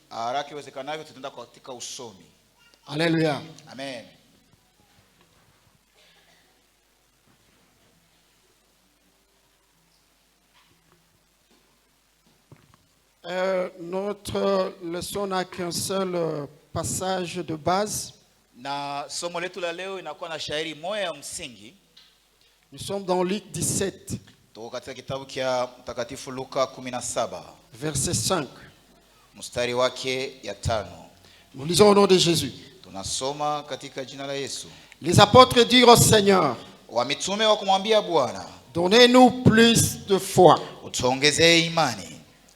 Haraka iwezekanavyo tutaenda katika usomi. Alléluia. Amen. Notre leçon n'a qu'un seul passage de base. Na somo letu la leo inakuwa na shairi moja ya msingi. Nous sommes dans Luc 17. Tuko katika kitabu cha Mtakatifu Luka 17. Verset 5. Mstari wake ya 5. Nous lisons au nom de Jésus. Tunasoma katika jina la Yesu. Les apôtres dirent au Seigneur, Wamitume wakamwambia Bwana, donnez-nous plus de foi. utuongezee imani.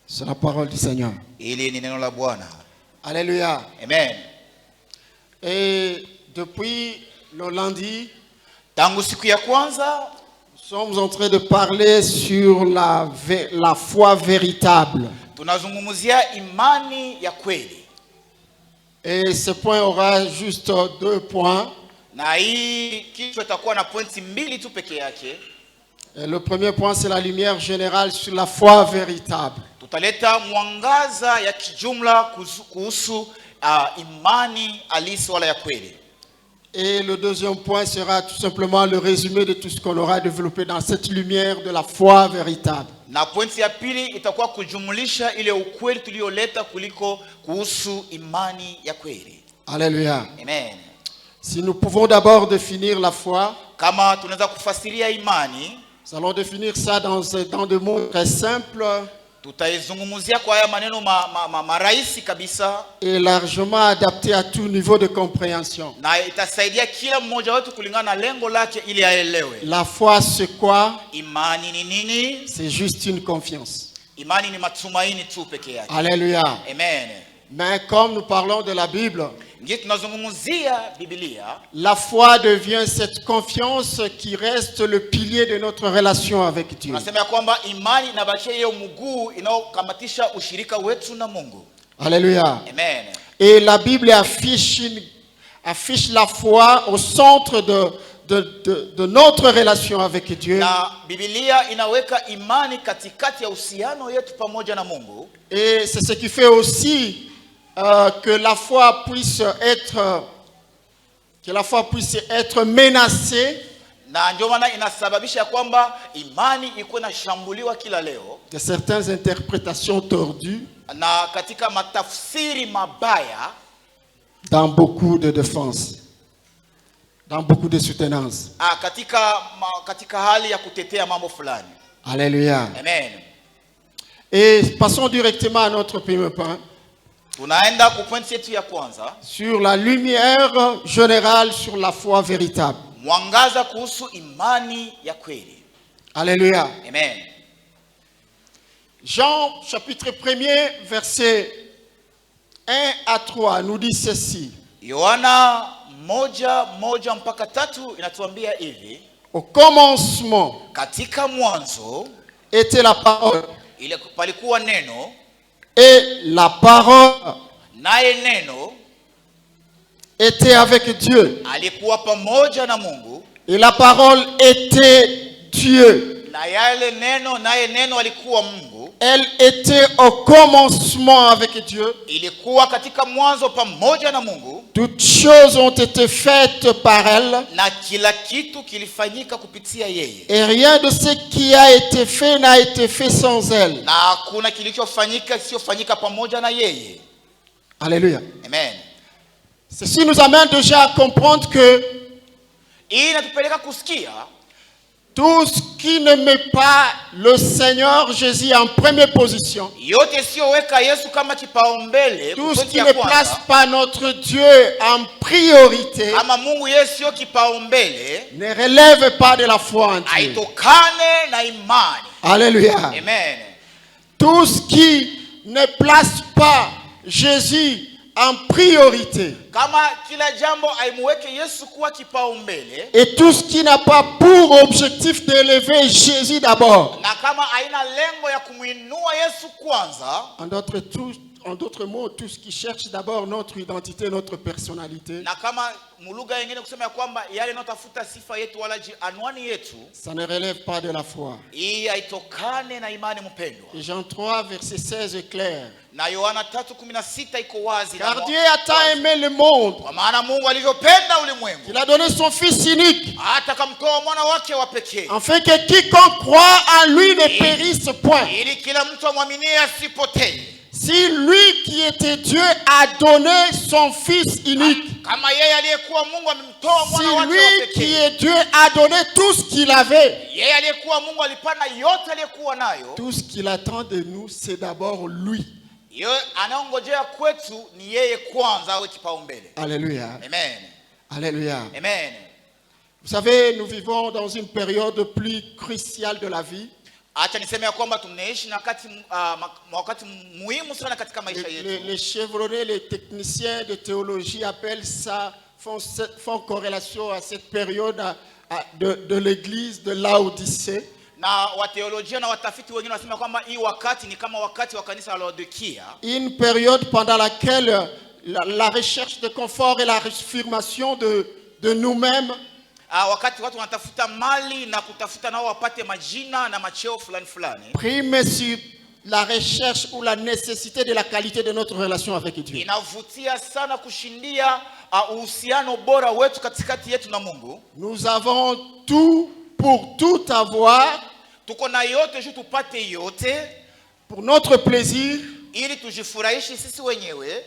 C'est la parole du Seigneur. Ili ni neno la Bwana. Alléluia. Amen. Et depuis le lundi, Tangu siku ya kwanza nous sommes en train de parler sur la foi véritable. tunazungumzia imani ya kweli. Et ce point aura juste 2 points. Na hii kichwa itakuwa na pointi mbili tu peke yake. Et le premier point, c'est la lumière générale sur la foi véritable. Tutaleta mwangaza ya kijumla kuhusu imani halisi wala ya kweli. Et le deuxième point sera tout simplement le résumé de tout ce qu'on aura développé dans cette lumière de la foi véritable. Na pointi ya pili itakuwa kujumlisha ile ukweli tulioleta kuhusu imani ya kweli. Alléluia. Amen. Si nous pouvons d'abord définir la foi, Kama tunaweza kufasiria imani, nous allons définir ça dans des mots très simples tutaizungumzia kwa haya maneno marahisi kabisa, et largement adaptés à tout niveau de compréhension. na itasaidia kila mmoja wetu kulingana na lengo lake ili aelewe. La foi, c'est quoi? Imani ni nini? C'est juste une confiance. Imani ni matumaini tu peke yake. Alléluia. Amen. Mais comme nous parlons de la Bible, Ndio tunazungumzia Biblia, la foi devient cette confiance qui reste le pilier de notre relation avec Dieu. tunasema ya kwamba imani inabakia ile mguu inaokamatisha ushirika wetu na Mungu. Alléluia. Amen. Et la Bible affiche la foi au centre de notre relation avec Dieu. Na Biblia inaweka imani katikati ya uhusiano yetu pamoja na Mungu. Et c'est ce qui fait aussi que la foi puisse être menacée Na ndio maana inasababisha ya kwamba imani ikuwe inashambuliwa kila leo de certaines interprétations tordues na katika matafsiri mabaya, dans beaucoup de défense, dans beaucoup de soutenance. katika hali ya kutetea mambo fulani. Alléluia. Amen. Et passons directement à notre premier point. Tunaenda kwa pointi yetu ya kwanza, Sur la lumière générale sur la foi véritable. mwangaza kuhusu imani ya kweli. Alléluia. Amen. Jean chapitre 1er verset 1 à 3 nous dit ceci. Yohana 1:1 mpaka 3 inatuambia hivi: Au commencement katika mwanzo était la parole, ile palikuwa neno, et la parole naye neno était avec Dieu, alikuwa pamoja na Mungu, et la parole était Dieu. na yale neno naye neno alikuwa Mungu. Elle était au commencement avec Dieu. Ilikuwa katika mwanzo pamoja na Mungu, Toutes choses ont été faites par elle, na kila kitu kilifanyika kupitia yeye, et rien de ce qui a été fait n'a été fait sans elle. na hakuna kilichofanyika kisichofanyika pamoja na yeye. Alléluia. Amen. Ceci nous amène déjà à comprendre que Hii inatupeleka kusikia tout ce qui ne met pas le Seigneur Jésus en première position, yote siyoweka Yesu kama kipaumbele, tout ce pointi qui ya ne kwanza, place pas notre Dieu en priorité, ama Mungu yeye sio kipaumbele, ne relève pas de la foi en Dieu. haitokane na imani. Alléluia. Amen. Tout ce qui ne place pas Jésus en priorité, Kama kila jambo aimuweke Yesu kuwa kipaumbele, et tout ce qui n'a pas pour objectif d'élever Jésus d'abord, na kama haina lengo ya kumuinua Yesu kwanza, en en d'autres mots, tous qui cherchent d'abord notre identité, notre personnalité, Na kama mulugha nyingine kusema ya kwamba yale yanayotafuta sifa yetu wala anwani yetu, ça ne relève pas de la foi. hii haitokane na imani mpendwa. Et Jean 3, verset 16 est clair. Na Yohana 3:16 iko wazi. Car Dieu a tant aimé le monde Kwa maana Mungu alivyopenda ulimwengu qu'il a donné son Fils unique, hata akamtoa mwana wake wa pekee, afin que quiconque croit en lui ne périsse point. ili kila mtu amwaminie asipotee. Si lui qui était Dieu a donné son Fils unique, Kama yeye aliyekuwa Mungu amemtoa si mwana wake wa lui qui pekee, est Dieu a donné tout ce qu'il avait, yeye aliyekuwa Mungu alipana yote aliyekuwa nayo, tout ce qu'il attend de nous, c'est d'abord lui. yeye anaongojea kwetu ni yeye kwanza awe kipaumbele. Alléluia. Amen. Alléluia. Amen. Vous savez, nous vivons dans une période plus cruciale de la vie. Acha niseme ya kwamba tunaishi na wakati muhimu sana katika maisha yetu. Les chevronnés, les techniciens de théologie appellent ça, font corrélation à cette période de l'église de Laodicée. Na wateolojia na watafiti wengine wanasema kwamba hii wakati ni kama wakati wa kanisa la Laodikia. Une période pendant laquelle la recherche de confort et la réaffirmation de nous-mêmes Wakati watu wanatafuta mali na kutafuta nao wapate majina na macheo fulani fulani, prime sur la recherche ou la nécessité de la qualité de notre relation avec Dieu. inavutia sana kushindia uhusiano bora wetu katikati yetu na Mungu. Nous avons tout pour tout avoir, Tuko na yote juu tupate yote, pour notre plaisir, ili tujifurahishe sisi wenyewe,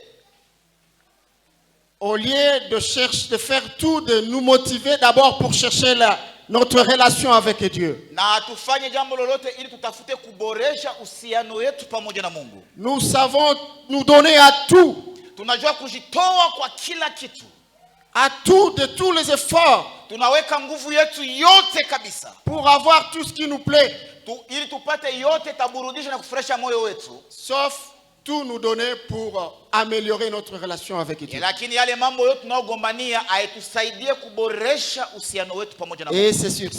au lieu de faire tout, de nous motiver d'abord pour chercher notre relation avec Dieu. na tufanye jambo lolote ili tutafute kuboresha uhusiano wetu pamoja na Mungu. Nous savons nous donner à tout, Tunajua kujitoa kwa kila kitu. à tout, de tous les efforts, Tunaweka nguvu yetu yote kabisa pour avoir tout ce qui nous plaît, ili tupate yote taburudisha na kufurahisha moyo wetu, sauf tout nous donner pour améliorer notre relation avec Dieu. lakini yale mambo yote tunayogombania haitusaidie kuboresha uhusiano wetu pamoja na Mungu. Et c'est sur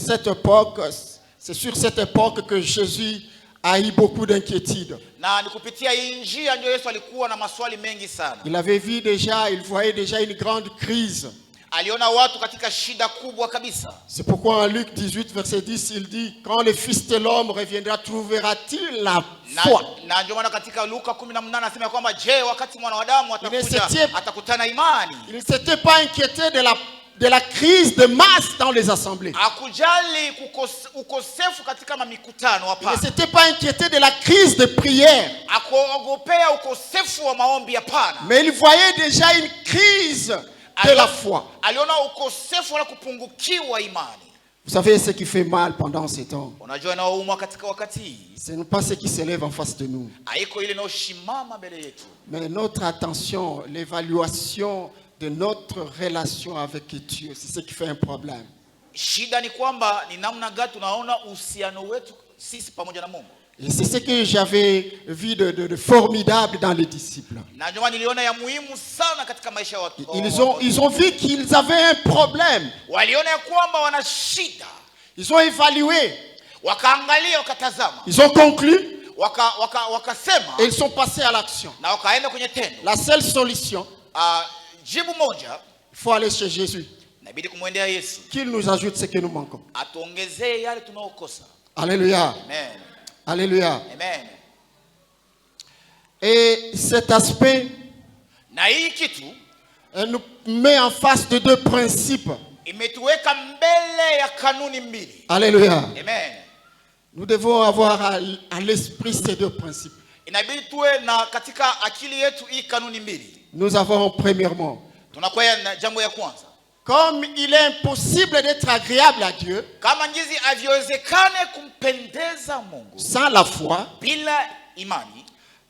cette époque que Jésus a eu beaucoup d'inquiétudes. Na ni kupitia hii njia ndio Yesu alikuwa na maswali mengi sana. Il voyait déjà une grande crise. Aliona watu katika shida kubwa kabisa. C'est pourquoi en Luc 18, verset 10, il dit, quand le Fils de l'homme reviendra, trouvera-t-il la foi? Na ndio maana katika Luka 18 anasema kwamba je, wakati mwana wa Adamu atakuja atakutana imani? Il ne s'était pas inquiété de la crise de masse dans les assemblées. Hakujali ukosefu katika mikutano, Il hapana. ne s'était pas inquiété de la crise de prière. Akuogopea ukosefu wa maombi, hapana. Mais il voyait déjà une crise de la foi. Aliona ukosefu wala kupungukiwa imani. Vous savez ce qui fait mal pendant ces temps? Unajua inaouma katika wakati hii, Ce n'est pas ce qui s'élève en face de nous, haiko ile inayoshimama mbele yetu, mais notre attention, l'évaluation de notre relation avec Dieu, c'est ce qui fait un problème. shida ni kwamba ni namna gani tunaona uhusiano wetu sisi pamoja na Mungu. Et c'est ce que j'avais vu de formidable dans les disciples. Na ndio maana niliona ya muhimu sana katika maisha ya watu. Ils ont vu qu'ils avaient un problème. Waliona ya kwamba wana shida. Ils ont évalué. Wakaangalia, wakatazama. Ils ont conclu. Wakasema. Et ils sont passés à l'action. Na wakaenda kwenye tendo. La seule solution, jibu moja, il faut aller chez Jésus. inabidi kumwendea Yesu. Qu'il nous ajoute ce que nous manquons. Atuongezee yale tunaokosa. Alléluia. Amen. Alléluia. Amen. Et cet aspect, na hii kitu nous met en face de deux principes. Imetuweka mbele ya kanuni mbili. Alléluia. Amen. Nous devons avoir à l'esprit ces deux principes. Inabidi tuwe na katika akili yetu hii kanuni mbili. Nous avons premièrement, Tunakuwa na jambo ya kwanza. comme il est impossible d'être agréable à Dieu Kama njizi haviwezekane kumpendeza Mungu sans la foi, bila imani,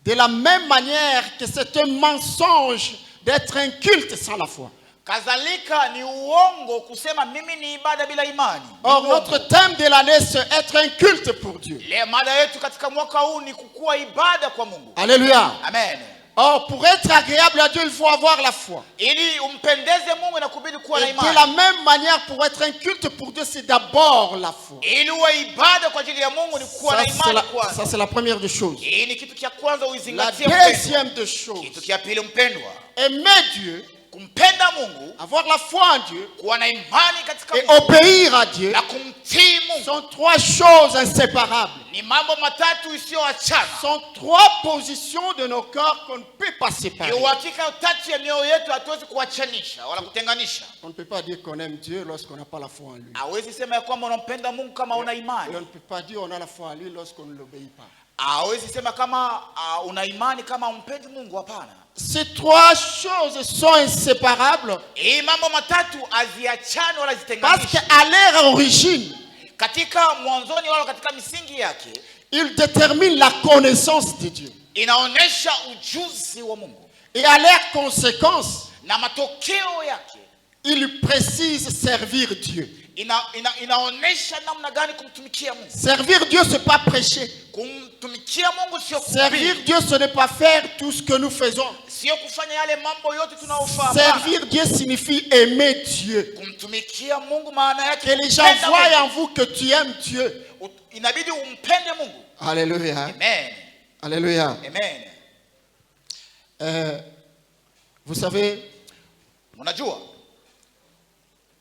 de la même manière que c'est un mensonge d'être un culte sans la foi. kadhalika ni uongo kusema mimi ni ibada bila imani. Or, notre thème de l'année, c'est être un culte pour Dieu. Le mada yetu katika mwaka huu ni kukua ibada kwa Mungu. Alléluia. Amen. Or, pour être agréable à Dieu, il faut avoir la foi. Ili umpendeze Mungu inakubidi kuwa na Et de imani. la même manière, pour être un culte pour Dieu, c'est d'abord la foi. Ili uwe ibada kwa ajili ya Mungu ni kuwa na imani Ça, kwanza. c'est la première des choses. Hii ni kitu cha kwanza La uizingatie mpendwa. deuxième des choses, Kitu cha pili mpendwa, aimer Dieu, kumpenda Mungu, avoir la foi en Dieu kuwa na imani katika et Mungu obéir à Dieu na kumtii Mungu sont trois choses inséparables. ni mambo matatu isiyoachana. Sont trois positions de nos corps qu'on ne peut pas Ni séparer. uhakika tatu ya mioyo yetu hatuwezi kuachanisha wala kutenganisha. On ne peut pas dire qu'on aime Dieu lorsqu'on n'a pas la foi en lui. Hawezi sema ya kwamba unampenda Mungu kama una Et imani. on ne peut pas dire qu'on a la foi en lui lorsqu'on ne l'obéit pas. Hawezi sema kama una imani kama umpendi Mungu, hapana. Ces trois choses sont inséparables Hii mambo matatu haziachani wala parce zitenganisha. qu'à leur origine, Katika mwanzoni wala katika misingi yake ils déterminent la connaissance de Dieu. inaonesha ujuzi wa Mungu, Et à leurs conséquences, na matokeo yake ils précisent servir Dieu. inaonesha namna gani kumtumikia Mungu. Servir Dieu, ce n'est pas prêcher. Kumtumikia Mungu sio Servir kuhubiri, Dieu, ce n'est pas faire tout ce que nous faisons. sio kufanya yale mambo yote tunaofanya. Servir Dieu signifie aimer Dieu. Kumtumikia Mungu maana yake Que les gens kumpenda voient Mungu. en vous que tu aimes Dieu. Inabidi umpende Mungu. Alléluia. Amen. Alléluia. Amen. Vous savez, Unajua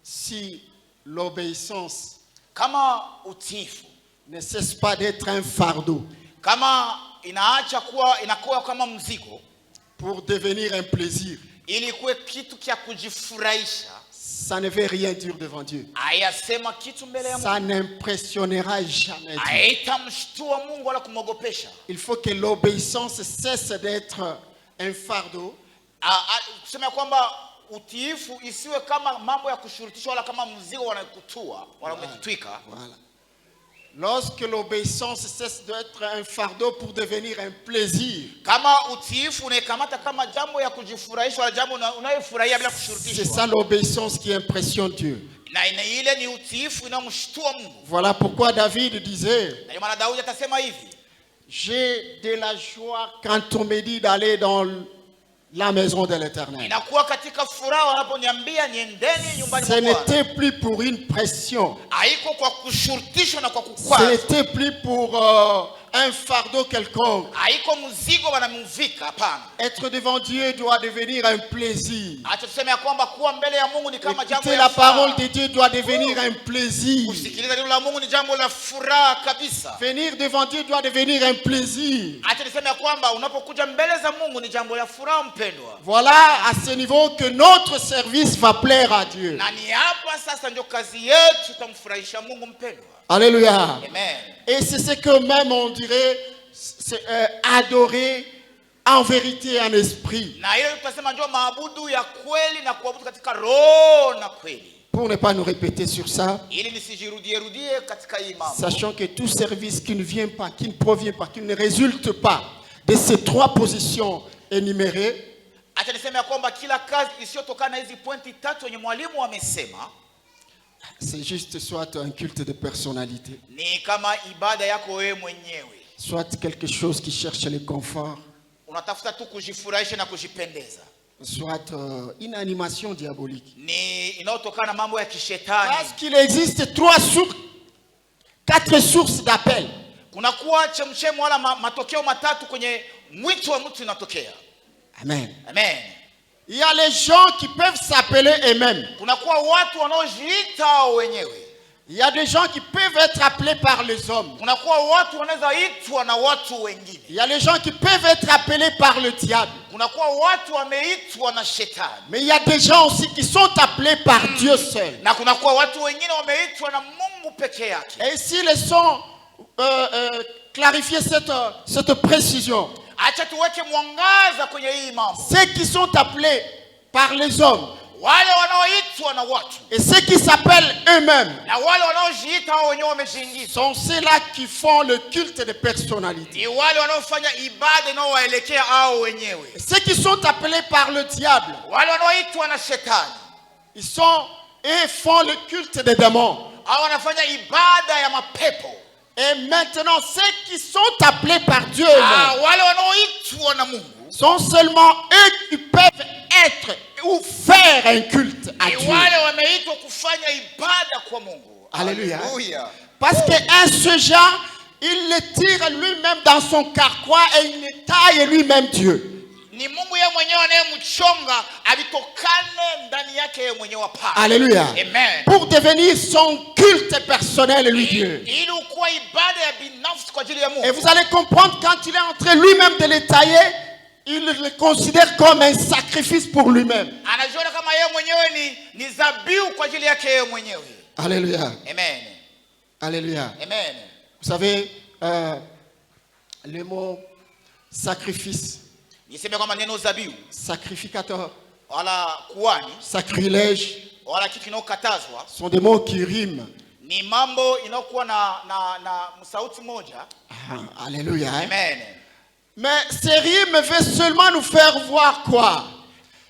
si l'obéissance kama utiifu, ne cesse pas d'être un fardeau kama inakuwa kama mzigo pour devenir un plaisir, ili kuwe kitu cha kujifurahisha, ça ne veut rien dire devant Dieu. ayasema kitu mbele ya Mungu, Ça n'impressionnera jamais Dieu. haitamshtua Mungu wala kumogopesha. Il faut que l'obéissance cesse d'être un fardeau Kusema kwamba utiifu isiwe kama mambo ya kushurutishwa wala kama mzigo wanakutua wala umekutwika. Voilà. Lorsque l'obéissance cesse d'être un fardeau pour devenir un plaisir, Kama utiifu unaikamata kama jambo ya kujifurahisha wala jambo unayofurahia bila c'est kushurutishwa, ça l'obéissance qui impressionne Dieu. na ile ni utiifu inamshtua Mungu. Voilà pourquoi David disait, Na maana Daudi atasema hivi, j'ai de la joie quand on me dit d'aller dans la maison de l'Éternel. inakuwa katika furaha wanaponiambia niendeni nyumbani Ce mwa Bwana. n'était plus pour une pression. Haiko kwa kushurutishwa na kwa Ce kukwaza, n'était plus pour un fardeau quelconque. haiko mzigo wanamuvika, hapana. Être devant Dieu doit devenir un plaisir. Acha tuseme ya kwamba kuwa mbele ya Mungu ni kama jambo Écouter ya la furaha. parole de Dieu doit devenir un plaisir. Kusikiliza neno la Mungu ni jambo la furaha kabisa. Venir devant Dieu doit devenir un plaisir. Acha niseme ya kwamba unapokuja mbele za Mungu ni jambo la furaha mpendwa. Voilà à ce niveau que notre service va plaire à Dieu. Na ni hapa sasa ndio kazi yetu itamfurahisha Mungu mpendwa. Alléluia. Amen. Et c'est ce que même on dirait adorer en vérité et en esprit. Na ile tutasema ndio maabudu ya kweli na kuabudu katika roho na kweli. Pour ne pas nous répéter sur ça, Ili nisijirudie katika hii mambo. sachant que tout service qui ne vient pas, qui ne provient pas, qui ne résulte pas de ces trois positions énumérées, Acha niseme ya kwamba kila kazi isiyotokana na hizi pointi tatu yenye mwalimu amesema c'est juste soit un culte de personnalité, ni kama ibada yako wewe mwenyewe. soit quelque chose qui cherche le confort, Unatafuta tu kujifurahisha na kujipendeza. soit une animation diabolique. Ni inayotokana na mambo ya kishetani. Parce qu'il existe quatre sources d'appel. Kunakuwa chemchemu wala matokeo matatu kwenye mwito wa mtu inatokea. Amen. Amen. Il y a les gens qui peuvent s'appeler eux-mêmes. Kunakuwa watu wanaojiita wao wenyewe. Il y a des gens qui peuvent être appelés par les hommes. Kunakuwa watu wanaweza itwa na watu wengine. Il y a les gens qui peuvent être appelés par le diable. Kunakuwa watu wameitwa na shetani. Mais il y a des gens aussi qui sont appelés par Dieu seul. Na kunakuwa watu wengine wameitwa na Mungu peke yake. Et ici, laissons clarifier cette précision. Acha tuweke mwangaza kwenye hii mambo. Ceux qui sont appelés par les hommes Wale wanaoitwa na watu et ceux qui s'appellent eux-mêmes na wale wanaojiita wao wenyewe wamejiingiza sont ceux-là qui font le culte de personnalité. ni wale wanaofanya ibada inayowaelekea hao wenyewe. Et ceux qui sont appelés par le diable, Wale wanaoitwa na shetani ils font le culte des démons. hao wanafanya ibada ya mapepo. Et maintenant, ceux qui sont appelés par Dieu eux-mêmes, Wale wanaoitwa na Mungu sont seulement eux qui peuvent être ou faire un culte à ni Dieu. wale wameitwa kufanya ibada kwa Mungu. Alléluia. Haleluya. Parce qu'un seul il le tire lui-même dans son carquois et il le taille lui-même Dieu. Ni Mungu yeye mwenyewe anayemchonga alitokane ndani yake yeye mwenyewe hapa. Alléluia. Amen. Pour devenir son culte personnel, lui Dieu. Ili ukuwa ibada ya binafsi kwa ajili ya Mungu. Et vous allez comprendre quand il est en train lui-même de le tailler, il le considère comme un sacrifice pour lui-même. Anajiona kama yeye mwenyewe ni dhabihu kwa ajili yake yeye mwenyewe. Alléluia. Amen. Alléluia. Amen. Vous savez, le mot sacrifice, Niseme kwamba neno dhabihu, sacrificateur, wala kuhani, sacrilège, wala kitu kinachokatazwa, sont des mots qui riment. ni mambo inayokuwa na msauti moja. Ah, alléluia. Hein? Amen. Mais ces rimes veulent seulement nous faire voir quoi?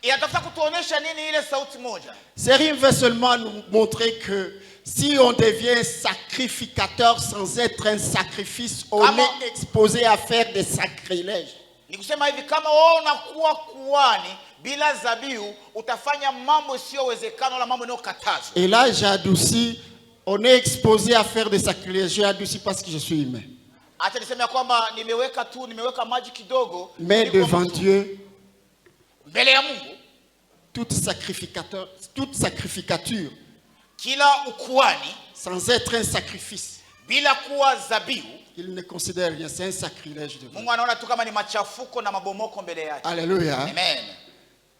Inatafuta kutuonesha nini ile sauti moja? Ces rimes veulent seulement nous montrer que si on devient sacrificateur sans être un sacrifice, on est exposé à faire des sacrilèges. Ni kusema hivi, kama wewe unakuwa kuhani bila dhabihu utafanya mambo isiyowezekana wala mambo yanayokatazwa. Et là j'ai adouci, on est exposé à faire des sacrilèges. J'ai adouci parce que je suis humain. Acha niseme kwamba nimeweka maji kidogo. Mais devant Dieu, mbele ya Mungu, toute sacrificature, kila ukuhani sans être un sacrifice, bila kuwa dhabihu, il ne considère rien, c'est un sacrilège devant. Mungu anaona tu kama ni machafuko na mabomoko mbele yake. Alléluia. Amen.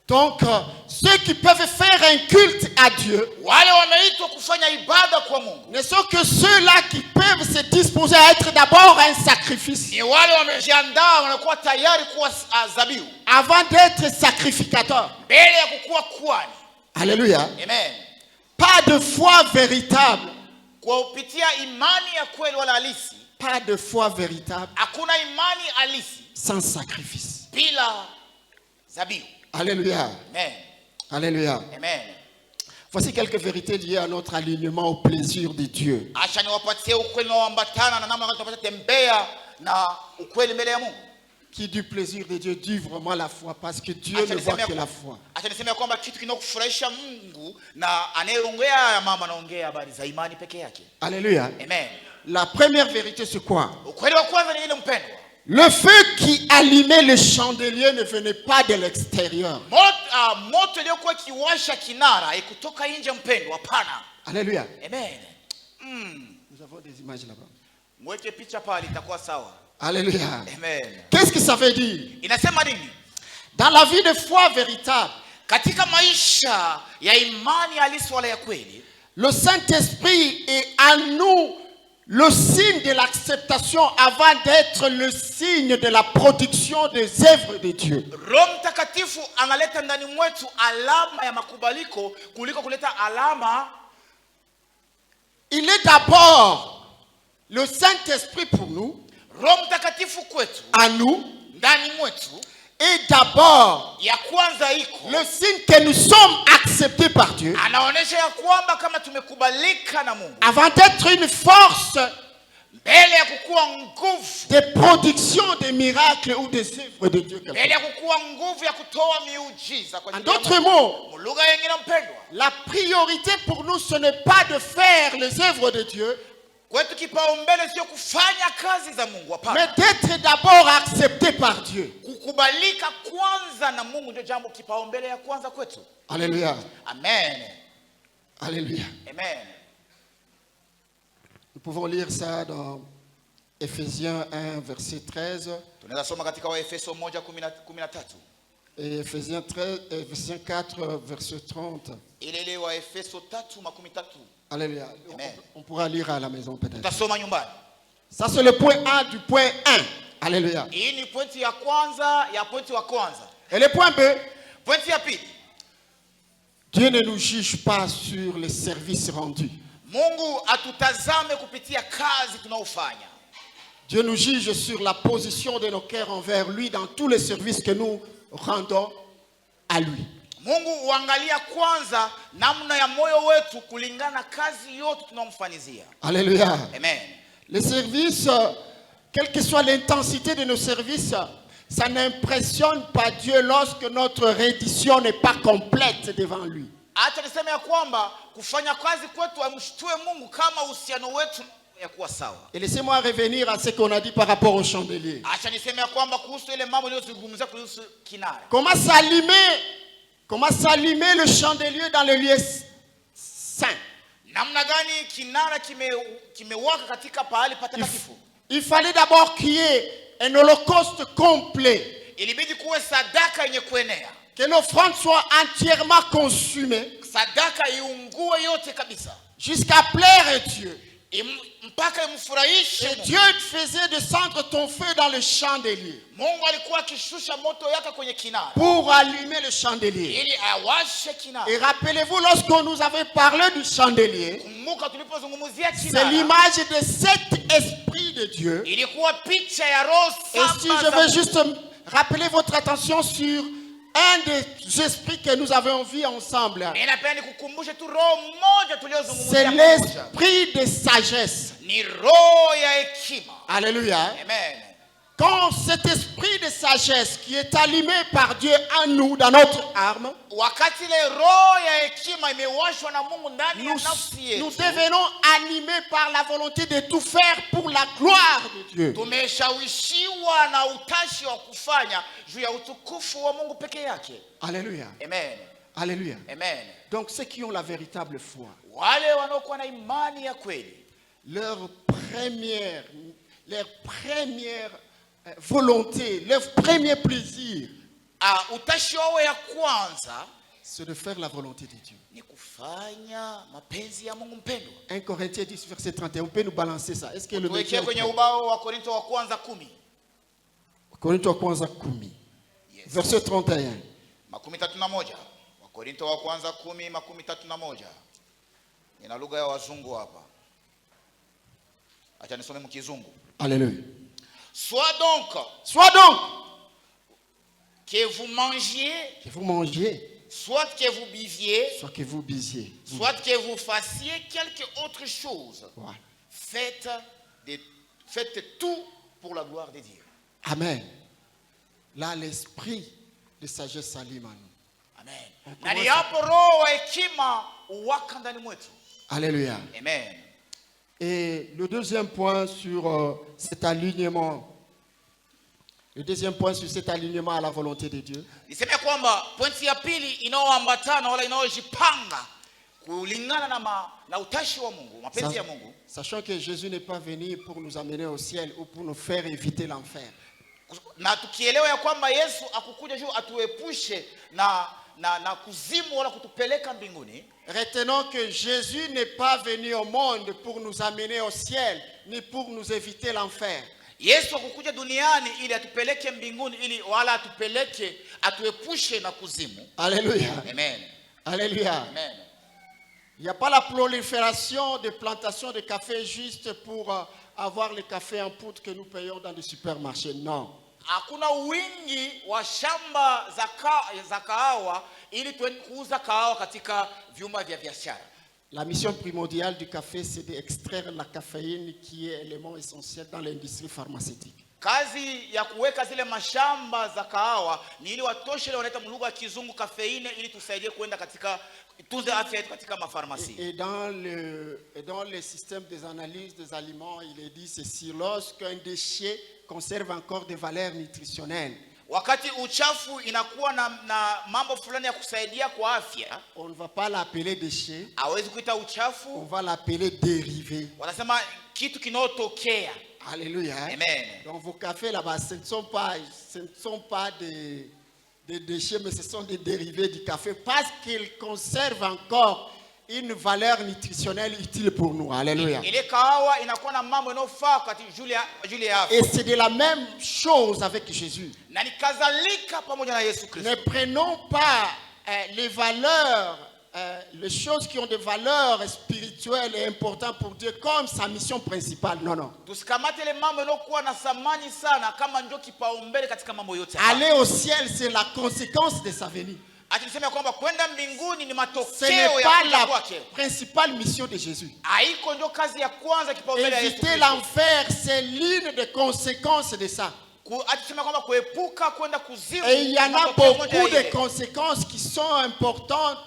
Donc ceux qui peuvent faire un culte à Dieu, wale wameitwa kufanya ibada kwa Mungu, ne sont que ceux-là qui peuvent se disposer à être d'abord un sacrifice. ni wale wamejiandaa, wanakuwa tayari kuwa dhabihu Avant d'être sacrificateur. mbele ya kukuwa kuhani. Alléluia. Amen. Pas de foi véritable. Kwa kupitia imani ya kweli wala halisi. Pas de foi véritable. Hakuna imani halisi sans sacrifice. bila dhabihu. Alléluia. Amen. Alléluia. Amen. Voici quelques vérités liées à notre alignement au plaisir de Dieu. Acha niwapatie ukweli unaoambatana na namna tunapaswa tembea na ukweli mbele ya Mungu. Qui dit plaisir de Dieu dit vraiment la foi, parce que Dieu ne voit que la foi. Acha niseme kwamba kitu kinachokufurahisha Mungu na anayeongea ya mama anaongea habari za imani peke yake. Alléluia. Amen. La première vérité c'est quoi? Ukweli wa kwanza ni ile mpendwa. Le feu qui allumait le chandelier ne venait pas de l'extérieur. Moto iliyokuwa kiwasha kinara haikutoka nje mpendwa, hapana. Alléluia. Amen. Nous avons des images là-bas. Mweke picha pale itakuwa sawa. Alléluia. Amen. Qu'est-ce que ça veut dire? Inasema nini? Dans la vie de foi véritable, katika maisha ya imani halisi wala ya kweli, le Saint-Esprit est en nous le signe de l'acceptation avant d'être le signe de la production des œuvres de Dieu. Roho Mtakatifu analeta ndani mwetu alama ya makubaliko kuliko kuleta alama. Il est d'abord le Saint-Esprit pour nous, Roho Mtakatifu kwetu, à nous, ndani mwetu, et d'abord ya kwanza iko le signe que nous sommes acceptés par Dieu, anaonesha ya kwamba kama tumekubalika na Mungu, avant d'être une force mbele ya kukuwa nguvu de production des miracles ou des œuvres de Dieu. mbele ya kukuwa nguvu ya kutoa miujiza kwa En ajili ya d'autres Mungu. mots, Lugha nyingine mpendwa, la priorité pour nous, ce n'est pas de faire les œuvres de Dieu, kwetu kipaumbele sio kufanya kazi za Mungu, mais hapana. d'être d'abord accepté par Dieu. Kukubalika kwanza na Mungu ndio jambo kipaumbele ya kwanza kwetu. Alléluia. Amen. Alléluia. Amen. Nous pouvons lire ça dans Ephésiens 1, verset 13. Tunaweza soma katika Waefeso 1:13. Et Ephésiens 4, verset 30. Ile Waefeso 3:13. Alléluia. Amen. On pourra lire à la maison peut-être. Tutasoma nyumbani. Ça c'est le point 1 du point 1. Alléluia. Hii ni pointi ya kwanza ya pointi wa kwanza. Et le point B. Pointi ya pili. Dieu ne nous juge pas sur les services rendus. Mungu atutazame kupitia kazi tunaofanya. Dieu nous juge sur la position de nos cœurs envers lui dans tous les services que nous rendons à lui. Mungu uangalia kwanza namna ya moyo wetu kulingana kazi yote tunamfanyizia. Alléluia. Amen. Les services, quelle que soit l'intensité de nos services, Ça n'impressionne pas Dieu lorsque notre reddition n'est pas complète devant lui. Acha niseme ya kwamba kufanya kazi kwetu amshtue Mungu kama uhusiano wetu ya kuwa sawa. Et laissez-moi revenir à ce qu'on a dit par rapport au chandelier. Acha niseme ya kwamba kuhusu ile mambo iliyozungumzia kuhusu kinara. Comment s'allumer le chandelier dans le lieu saint? Namna gani kinara kimewaka katika pahali patakatifu? Il fallait d'abord qu'il y ait un holocauste complet. Ilibidi kuwe sadaka yenye kuenea. Que l'offrande soit entièrement consumée. Sadaka iungue yote kabisa. Jusqu'à plaire Dieu. Mpaka imfurahishe. Et Dieu faisait descendre ton feu dans le chandelier. Mungu alikuwa akishusha moto yake kwenye kinara. Pour allumer le chandelier. Ili awashe kinara. Et rappelez-vous, lorsqu'on nous avait parlé du chandelier, kumbuka tulipozungumzia kinara. C'est l'image de cet esprit de Dieu. Ilikuwa picha ya roho saba. Et si je veux juste rappeler votre attention sur un des esprits que nous avons vu ensemble. C'est l'esprit de sagesse. Alléluia. Amen. Quand cet esprit de sagesse qui est allumé par Dieu en nous, dans notre âme, nous devenons animés par la volonté de tout faire pour la gloire de Dieu. Alléluia. Amen. Alléluia. Amen. Donc ceux qui ont la véritable foi, leur première volonté, leur premier plaisir, c'est de faire la volonté de Dieu. 1 Corinthiens 10, verset 31. On peut nous balancer ça. Est-ce que le métier Korinto wa kwanza 10, verset 31. Korinto wa kwanza 10:31. Ina lugha ya wazungu hapa. Acha nisome mkizungu. Alléluia. Soit donc que vous mangiez, soit que vous buviez, soit que vous fassiez quelque autre chose. Voilà. Faites tout pour la gloire de Dieu. Amen. Là, l'esprit de sagesse s'allume en nous. Amen. Alléluia. Amen. Et le deuxième point sur cet alignement. Le deuxième point sur cet alignement à la volonté de Dieu. Sachant que Jésus n'est pas venu pour nous amener au ciel ou pour nous faire éviter l'enfer. Na tukielewa ya kwamba Yesu akukuja juu atuepushe na kuzimu wala kutupeleka mbinguni. Retenons que Jésus n'est pas venu au monde pour nous amener au ciel ni pour nous éviter l'enfer. Yesu akukuja duniani ili atupeleke mbinguni ili wala atuepushe na kuzimu. Alléluia. Amen. Alléluia. Amen. Il n'y a pas la prolifération de plantations de café juste pour avoir le café en poudre que nous payons dans des supermarchés. Non. Hakuna wingi wa shamba za kahawa ili kuuza kahawa katika vyumba vya biashara. La mission primordiale du café, c'est d'extraire la caféine qui est élément essentiel dans l'industrie pharmaceutique. Kazi ya kuweka zile mashamba za kahawa ni ili watoshe ile wanaita mlugha wa kizungu kafeine ili tusaidie kwenda katika tunze afya yetu katika mafarmasi. Et dans le système des analyses des aliments, il est dit ceci: lorsqu'un déchet conserve encore des valeurs nutritionnelles, wakati uchafu inakuwa na mambo fulani ya kusaidia kwa afya, on ne va pas l'appeler déchet, hawezi kuita uchafu, on va l'appeler dérivé. Wanasema kitu kinotokea. Alléluia. Amen. Donc vos cafés là-bas, ce ne sont pas des déchets, mais ce sont des dérivés du café parce qu'ils conservent encore une valeur nutritionnelle utile pour nous. Alléluia. Et c'est de la même chose avec Jésus. Ne prenons pas les valeurs, les choses qui ont des valeurs spirituelles et importantes pour Dieu comme sa mission principale. Non, non. Aller au ciel, c'est la conséquence de sa venue. Ce n'est pas la principale mission de Jésus. Éviter l'enfer, c'est l'une des conséquences de ça. Atasema kwamba kuepuka kwenda kuzimu. Et il y en a matokeo moja beaucoup de ile. conséquences qui sont importantes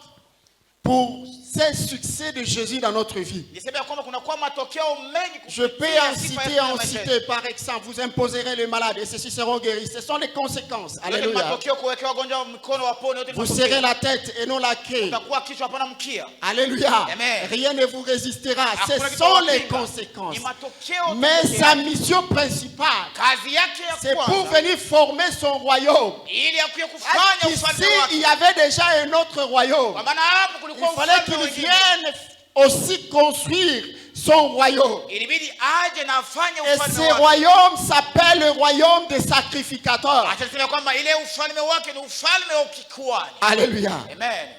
pour ce succès de Jésus dans notre vie. Nisema kwamba kuna kwa matokeo mengi Je peux kupitia en sifa citer, ya en maisha yetu. citer. Par exemple, vous imposerez les malades et ceux-ci seront guéris. Ce sont les conséquences. Yote ni Alléluia. matokeo, kuwekea wagonjwa mikono wapone, yote ni Vous matokeo. serrez la tête et non la queue. Utakuwa kichwa hapana mkia. Alléluia. Amen. Rien ne vous résistera. Ce Hakuna kitu sont les kinawapinga. conséquences. Ni matokeo Mais tu sa pekee. mission principale, Kazi yake ya c'est pour kwanza venir former son royaume. ili akuye kufanya Ici, ufalme il y wake. avait déjà un autre royaume. Kwa maana hapo Il kulikuwa fallait ufalme qu'il mwingine. vienne aussi construire son royaume. Ilibidi aje na afanye Et ufalme ce wake. royaume s'appelle le royaume des sacrificateurs. Atasema kwamba ile ufalme wake ni ufalme wa kikuhani. Alléluia. Amen.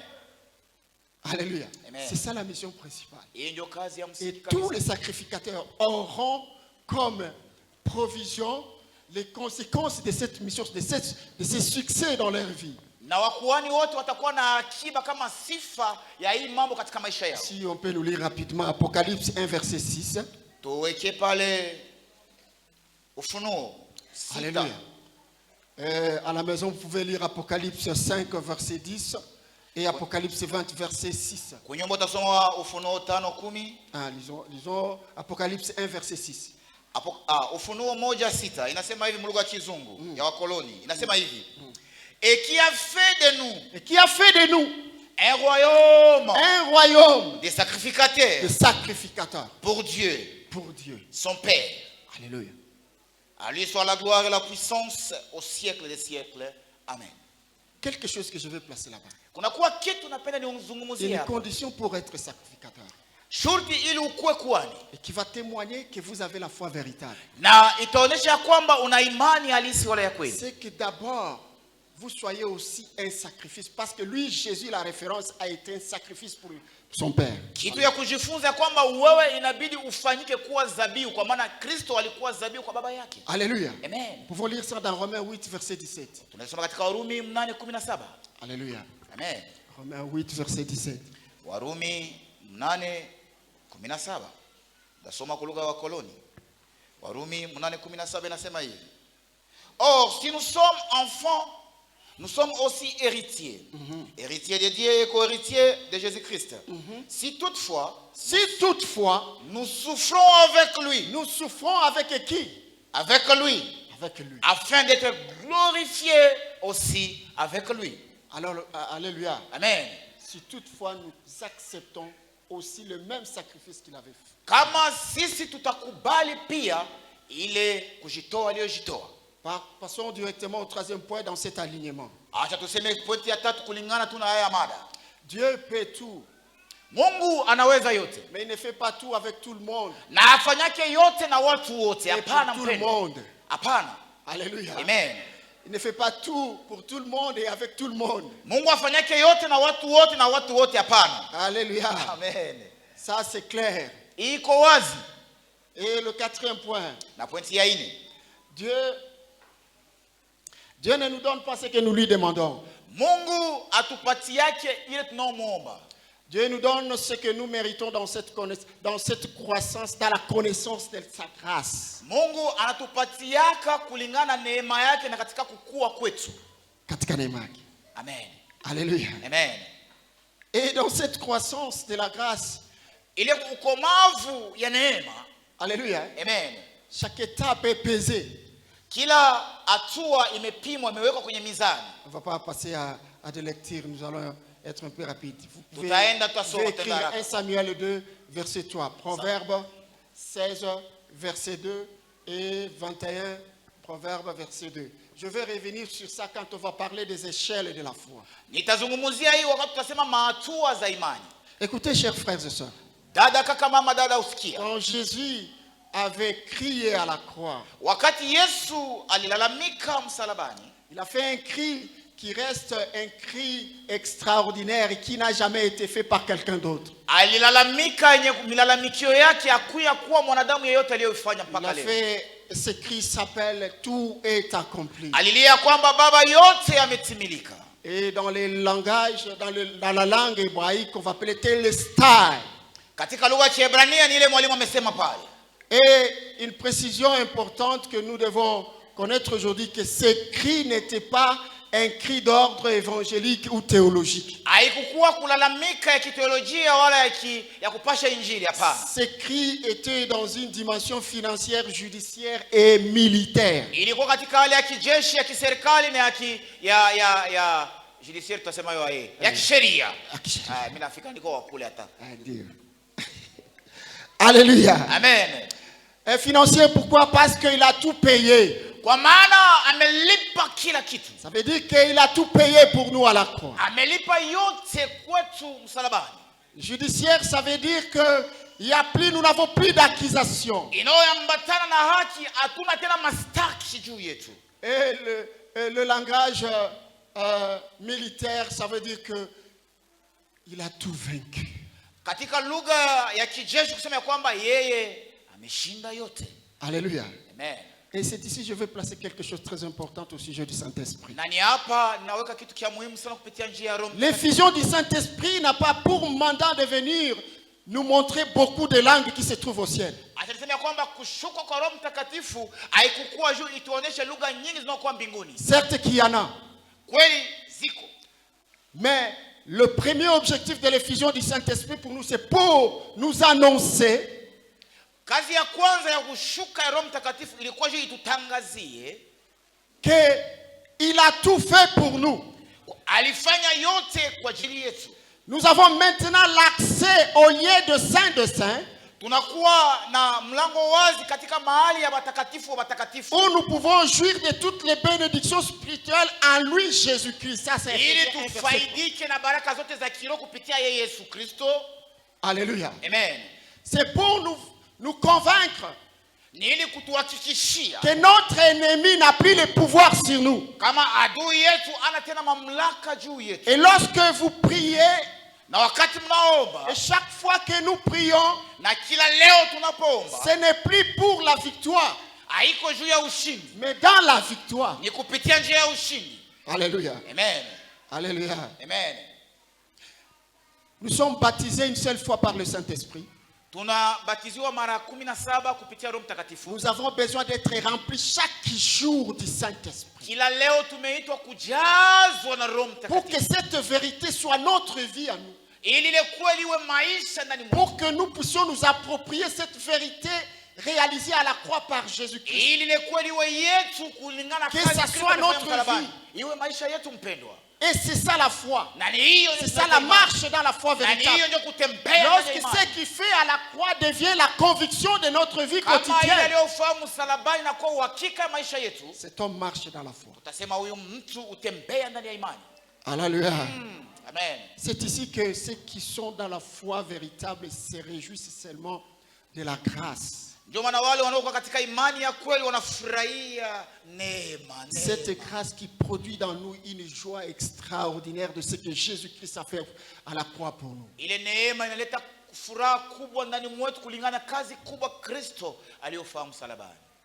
Alléluia. Amen. C'est ça la mission principale. Hii ndio kazi ya Et msingi tous kabisa. les sacrificateurs auront comme provision les conséquences de cette mission, de ce succès dans leur vie. Na wakuhani wote watakuwa na akiba kama sifa ya hii mambo katika maisha yao. Si on peut nous lire rapidement Apocalypse 1 verset 6. Tuweke pale Ufunuo 6. Alléluia. À la maison, vous pouvez lire Apocalypse 5 verset 10 et Apocalypse 20 verset 6. Kunyumba utasoma Ufunuo 5:10. Lisons Apocalypse 1 verset 6. Ufunuo 1:6 inasema hivi, mlugha ya kizungu ya wakoloni inasema hivi. Et qui a fait de nous, Et qui a fait de nous un royaume des des sacrificateurs sacrificateurs pour Dieu, pour Dieu. son Père. Alléluia. À lui soit la gloire et la puissance au siècle des siècles. Amen. Quelque chose que je vais placer là-bas. Kunakuwa kitu napenda Il y a niuzungumzie une hapa. condition pour être sacrificateur. Shurti ili ukuwe kuhani, Et qui va témoigner que vous avez la foi véritable. na itaonyesha kwamba una imani halisi wala ya kweli. C'est que d'abord, vous soyez aussi un sacrifice. Parce que lui, Jésus, la référence, a été un sacrifice pour son Père. Kitu ya kujifunza kwamba wewe inabidi ufanyike kuwa dhabihu, kwa maana Kristo alikuwa dhabihu kwa baba yake. Alléluia. Amen. Nous pouvons lire ça dans Romains 8, verset 17. Tunasoma katika Warumi 8:17. Alléluia. Amen. Romains 8, verset 17. Warumi 8:17. Nasoma kwa lugha ya wakoloni. Warumi 8:17 inasema hivi. Or, si nous sommes enfants, nous sommes aussi héritiers. Héritiers de Dieu et co-héritiers de Jésus-Christ. Si toutefois, nous souffrons avec lui. Nous souffrons avec qui? Avec lui. Avec lui. Afin d'être glorifiés aussi avec lui. Alors, alléluia. Amen. Si toutefois nous acceptons aussi le même sacrifice qu'il avait fait. Kama sisi tutakubali pia ile kujitoa aliyojitoa. Passons directement au troisième point dans cet alignement. Acha tuseme pointi ya tatu kulingana tu na haya mada. Dieu peut tout, Mungu anaweza yote, mais il ne fait pas tout avec tout le monde. na afanyake yote na watu wote. Et Hapana pour tout le mpendo. monde. Hapana. Alléluia. Amen. Il ne fait pas tout pour tout le monde et avec tout le monde. Mungu afanyake yote na watu wote na watu wote. Hapana. Alléluia. Amen. Ça c'est clair. Iko wazi. Et le quatrième point. Na pointi ya 4. Dieu ne nous donne pas ce que nous lui demandons. Mungu atupatiake ile tunaomuomba. Dieu nous donne ce que nous méritons dans cette croissance, dans la connaissance de sa grâce. Mungu anatupatiaka kulingana neema yake na katika kukua kwetu. Katika neema yake. Amen. Alléluia. Amen. Et dans cette croissance de la grâce, Ile ukomavu ya neema. alléluia. Amen. Chaque étape est pesée. Kila hatua imepimwa, imewekwa kwenye mizani. On ne va pas passer à des lectures, nous allons être un peu rapide. Vous pouvez écrire 1 Samuel 2, verset 3, Proverbe 16, verset 2 et 21, Proverbe, verset 2. Je vais revenir sur ça quand on va parler des échelles de la foi. Nitazungumzia hii wakati tutasema mahatua za imani. Écoutez, chers frères et sœurs. Dada kaka mama dada usikia. Quand Jésus avait crié à la croix, Wakati Yesu alilalamika msalabani, il a fait un cri qui reste un cri extraordinaire et qui n'a jamais été fait par quelqu'un d'autre. alilalamika yenye milalamikio yake hakuya kuwa mwanadamu yeyote aliyoifanya Il mpaka a leo. fait, ce cri s'appelle Tout est accompli. Alilia kwamba baba yote yametimilika. Et dans les langages, dans la langue hébraïque, on va appeler Telestai. Katika lugha ya Kiebrania ni ile mwalimu amesema pale. Et une précision importante que nous devons connaître aujourd'hui que ces cris n'étaient pas un cri d'ordre évangélique ou théologique. Haikukuwa kulalamika ya kiteolojia wala ya kupasha injili, hapana. Ces cris étaient dans une dimension financière, judiciaire et militaire. Ilikuwa katika hali ya kijeshi, ya kiserikali na ya judiciaire, tutasema hiyo ya kisheria. Mimi nafika ndiko wakule hata. Ndio. Alléluia. Amen. Un financier, pourquoi? Parce qu'il a tout payé. Kwa maana amelipa kila kitu. Ça veut dire qu'il a tout payé pour nous à la croix. Amelipa yote kwetu msalabani. Judiciaire, ça veut dire que nous n'avons plus d'accusation. Inayoambatana na haki, hatuna tena mastaki juu yetu. Et le langage militaire, ça veut dire que il a tout vaincu. Katika lugha ya kijeshi kusema kwamba yeye ameshinda yote. Alléluia. Amen. Et c'est ici je vais placer quelque chose de très important au sujet du Saint-Esprit. L'effusion du Saint-Esprit n'a pas pour mandat de venir nous montrer beaucoup de langues qui se trouvent au ciel. Certes qu'il y en a. Mais le premier objectif de l'effusion du Saint-Esprit pour nous, c'est pour nous annoncer kazi ya kwanza ya kushuka Roho Mtakatifu ilikuwa je itutangazie que il a tout fait pour nous. Alifanya yote kwa ajili yetu. Nous avons maintenant l'accès au lieu de saint de saints. Tunakuwa na mlango wazi katika mahali ya watakatifu wa watakatifu. Où nous pouvons jouir de toutes les bénédictions spirituelles en lui Jésus-Christ. Ça c'est ili tufaidike na baraka zote za kiroho kupitia yeye Yesu Kristo. Alléluia. Amen. C'est pour nous convaincre que notre ennemi n'a plus le pouvoir sur nous. Et lorsque vous priez, et chaque fois que nous prions, ce n'est plus pour la victoire, mais dans la victoire. Alléluia. Amen. Alléluia. Amen. Nous sommes baptisés une seule fois par le Saint-Esprit. Nous avons besoin d'être remplis chaque jour du Saint-Esprit. Pour que cette vérité soit notre vie à nous. Pour que nous puissions nous approprier cette vérité réalisée à la croix par Jésus-Christ. Que ça soit notre vie. Et c'est ça la foi. C'est ça la marche dans la foi véritable. Lorsque ce qui fait à la croix devient la conviction de notre vie quotidienne, cet homme marche dans la foi. Alléluia. C'est ici que ceux qui sont dans la foi véritable se réjouissent seulement de la grâce. Cette grâce qui produit dans nous une joie extraordinaire de ce que Jésus-Christ a fait à la croix pour nous.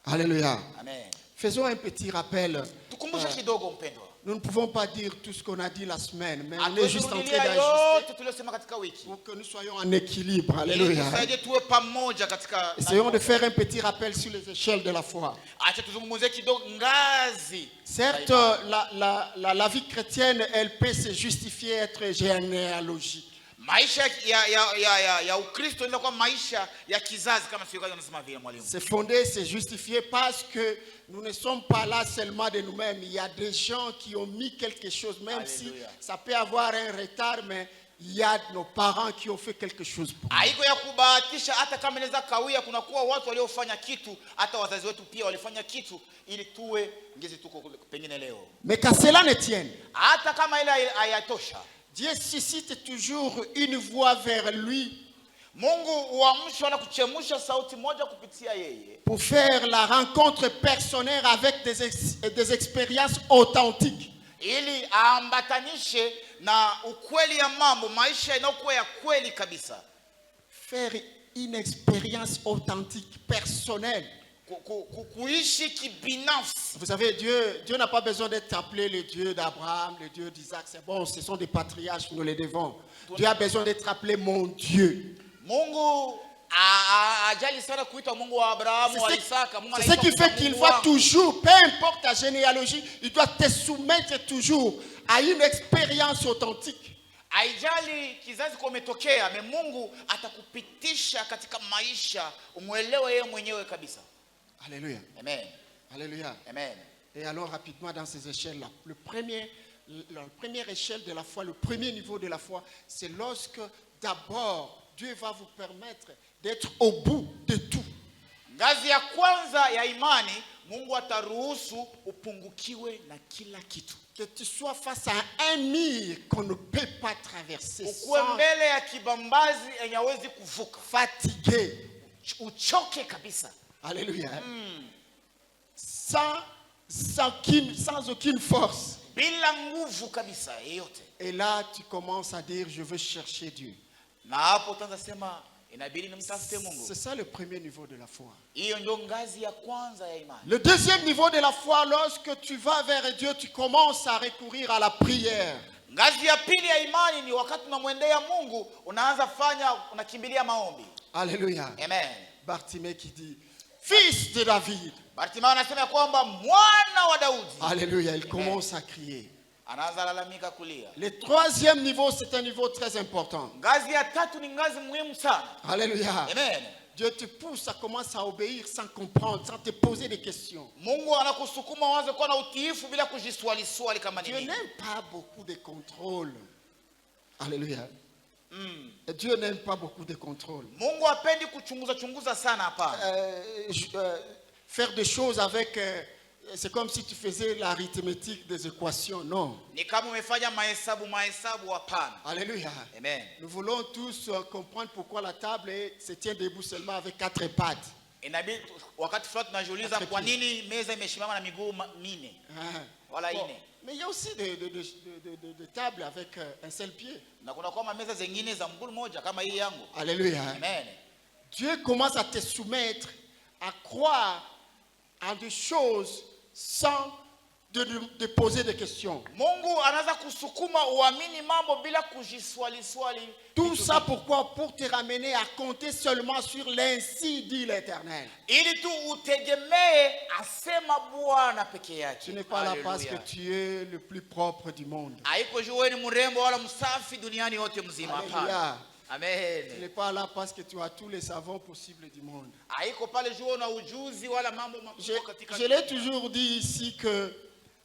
Alléluia. Amen. Faisons un petit rappel. Nous ne pouvons pas dire tout ce qu'on a dit la semaine, mais on est juste en train d'ajuster pour que nous soyons en équilibre. Alléluia. Essayons de faire un petit rappel sur les échelles de la foi. Certes, la vie chrétienne, elle peut se justifier, être généalogique. C'est fondé, c'est justifié parce que nous ne sommes pas là seulement de nous-mêmes. Il y a des gens qui ont mis quelque chose, même si ça peut avoir un retard, mais il y a nos parents qui ont fait quelque chose pour nous. Mais qu'à cela ne tienne, Dieu suscite toujours une voix vers lui pour faire la rencontre personnelle avec des expériences authentiques. Faire une expérience authentique, personnelle. Vous savez, Dieu n'a pas besoin d'être appelé le Dieu d'Abraham, le Dieu d'Isaac. C'est bon, ce sont des patriarches, nous les devons. Dieu a besoin d'être appelé mon Dieu. ajali sana kuita Mungu wa Abrahamu, wa Isaka. Mungu C'est ce qui fait qu'il va toujours, peu importe ta généalogie, il doit te soumettre toujours à une expérience authentique. Haijali kizazi kwa umetokea, Mungu atakupitisha katika maisha umuelewe yeye mwenyewe kabisa. Alléluia. Amen. Alléluia. Amen. Et alors rapidement dans ces échelles-là, la première échelle de la foi, le premier niveau de la foi, c'est lorsque d'abord Dieu va vous permettre d'être au bout de tout. Ngazi ya kwanza ya imani, Mungu ataruhusu upungukiwe na kila kitu. Que tu sois face à un mur qu'on ne peut pas traverser. Ukuwe mbele ya kibambazi yenye hawezi kuvuka. Fatigué. Uchoke kabisa. Alléluia. Sans aucune force. Bila nguvu kabisa yote. Et là tu commences à dire je veux chercher Dieu. Na hapo utaanza sema inabidi nimtafute Mungu. C'est ça le premier niveau de la foi. Hiyo ndio ngazi ya kwanza ya imani. Le deuxième niveau de la foi, lorsque tu vas vers Dieu, tu commences à recourir à la prière. Ngazi ya pili ya imani ni wakati unamwendea Mungu, unaanza unakimbilia maombi. Alléluia. Amen. Bartimée qui dit fils de David. Bartimée anasema kwamba mwana wa Daudi. Alléluia, il commence à crier. Anaanza lalamika kulia. Le troisième niveau, c'est un niveau très important. Ngazi ya tatu ni ngazi muhimu sana. Alléluia. Amen. Dieu te pousse à commencer à obéir sans comprendre, sans te poser des questions. Mungu anakusukuma uanze kuwa na utiifu bila kujiswali kama Dieu nini. n'aime pas beaucoup de contrôle. Alléluia. Dieu n'aime pas beaucoup de contrôle. Mungu hapendi kuchunguza sana hapana. Faire des choses avec c'est comme si tu faisais l'arithmétique des équations, non. Ni kama umefanya mahesabu hapana. Alléluia. Amen. Nous voulons tous comprendre pourquoi la table se tient debout seulement avec 4 pattes. Inabidi wakati fulani tunajiuliza kwa nini meza imeshimama na miguu 4 wala 4. Mais il y a aussi des tables avec un seul pied. Na kuna kwa meza zingine za mguu mmoja kama hii yangu. Alléluia. Amen. Dieu commence à te soumettre à croire à des choses sans de poser des questions. Mungu anaanza kusukuma uamini mambo bila kujiswali. Tout ça pourquoi? Pour te ramener à compter seulement sur l'ainsi dit l'Éternel. Ili tu utegemee asema Bwana peke yake. Tu n'es pas là parce que tu es le plus propre du monde. Haiko juu wewe ni mrembo wala msafi duniani yote mzima hapana. Amen. Tu n'es pas là parce que tu as tous les savants possibles du monde. Haiko pale juu una ujuzi wala mambo makubwa katika. Je l'ai toujours dit ici que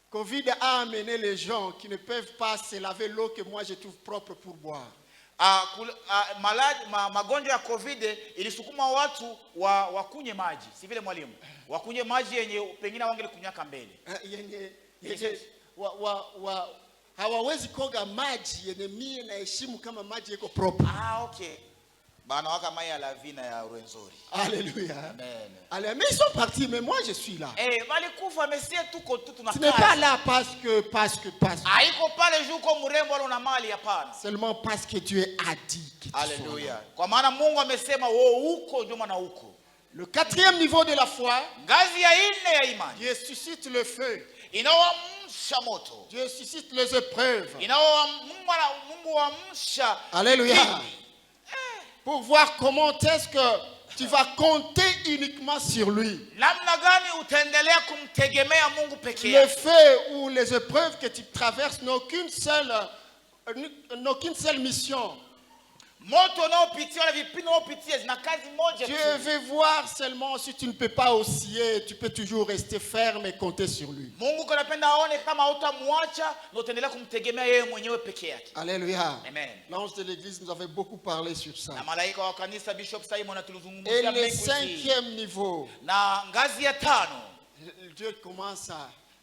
Covid a amené les gens qui ne peuvent pas se laver l'eau que moi je trouve propre pour boire. Magonjwa ya Covid ilisukuma watu wakunye maji, si vile mwalimu. Wakunye maji yenye pengine wangelikunyaka mbele. Hawawezi koga maji yenye mie na heshimu kama maji yako proper. Okay. Bana waka mai ya lavina ya Rwenzori. Alléluia. Amen. Allez, mais ils sont partis, mais moi je suis là. Bali kufa mesie tuko tunakaza. Tu n'es pas là parce que. Haiko pale juu kwa mrembo wala una mali hapana. Seulement parce que Dieu a dit que tu sois. Alléluia. Kwa maana Mungu amesema wewe uko ndio maana uko. Le quatrième niveau de la foi, ngazi ya 4 ya imani. Dieu suscite le feu. Inaoamsha moto. Dieu suscite les épreuves. Mungu amsha. Alléluia. Pour voir comment est-ce que tu vas compter uniquement sur lui. Namna gani utaendelea kumtegemea Mungu peke Le yake. feu ou les épreuves que tu traverses n'ont qu'une seule mission. Moto unaopitia na vipimo unaopitia zina kazi moja tu. Dieu veut voir seulement si tu ne peux pas osciller, tu peux toujours rester ferme et compter sur lui. Mungu kanapenda aone kama hutamwacha na utaendelea kumtegemea yeye mwenyewe peke yake. Alléluia. Amen. L'ange de l'église nous avait beaucoup parlé sur ça. Na malaika wa kanisa Bishop Simon Et atulizungumzia le mengi. 5e niveau, Na ngazi ya 5.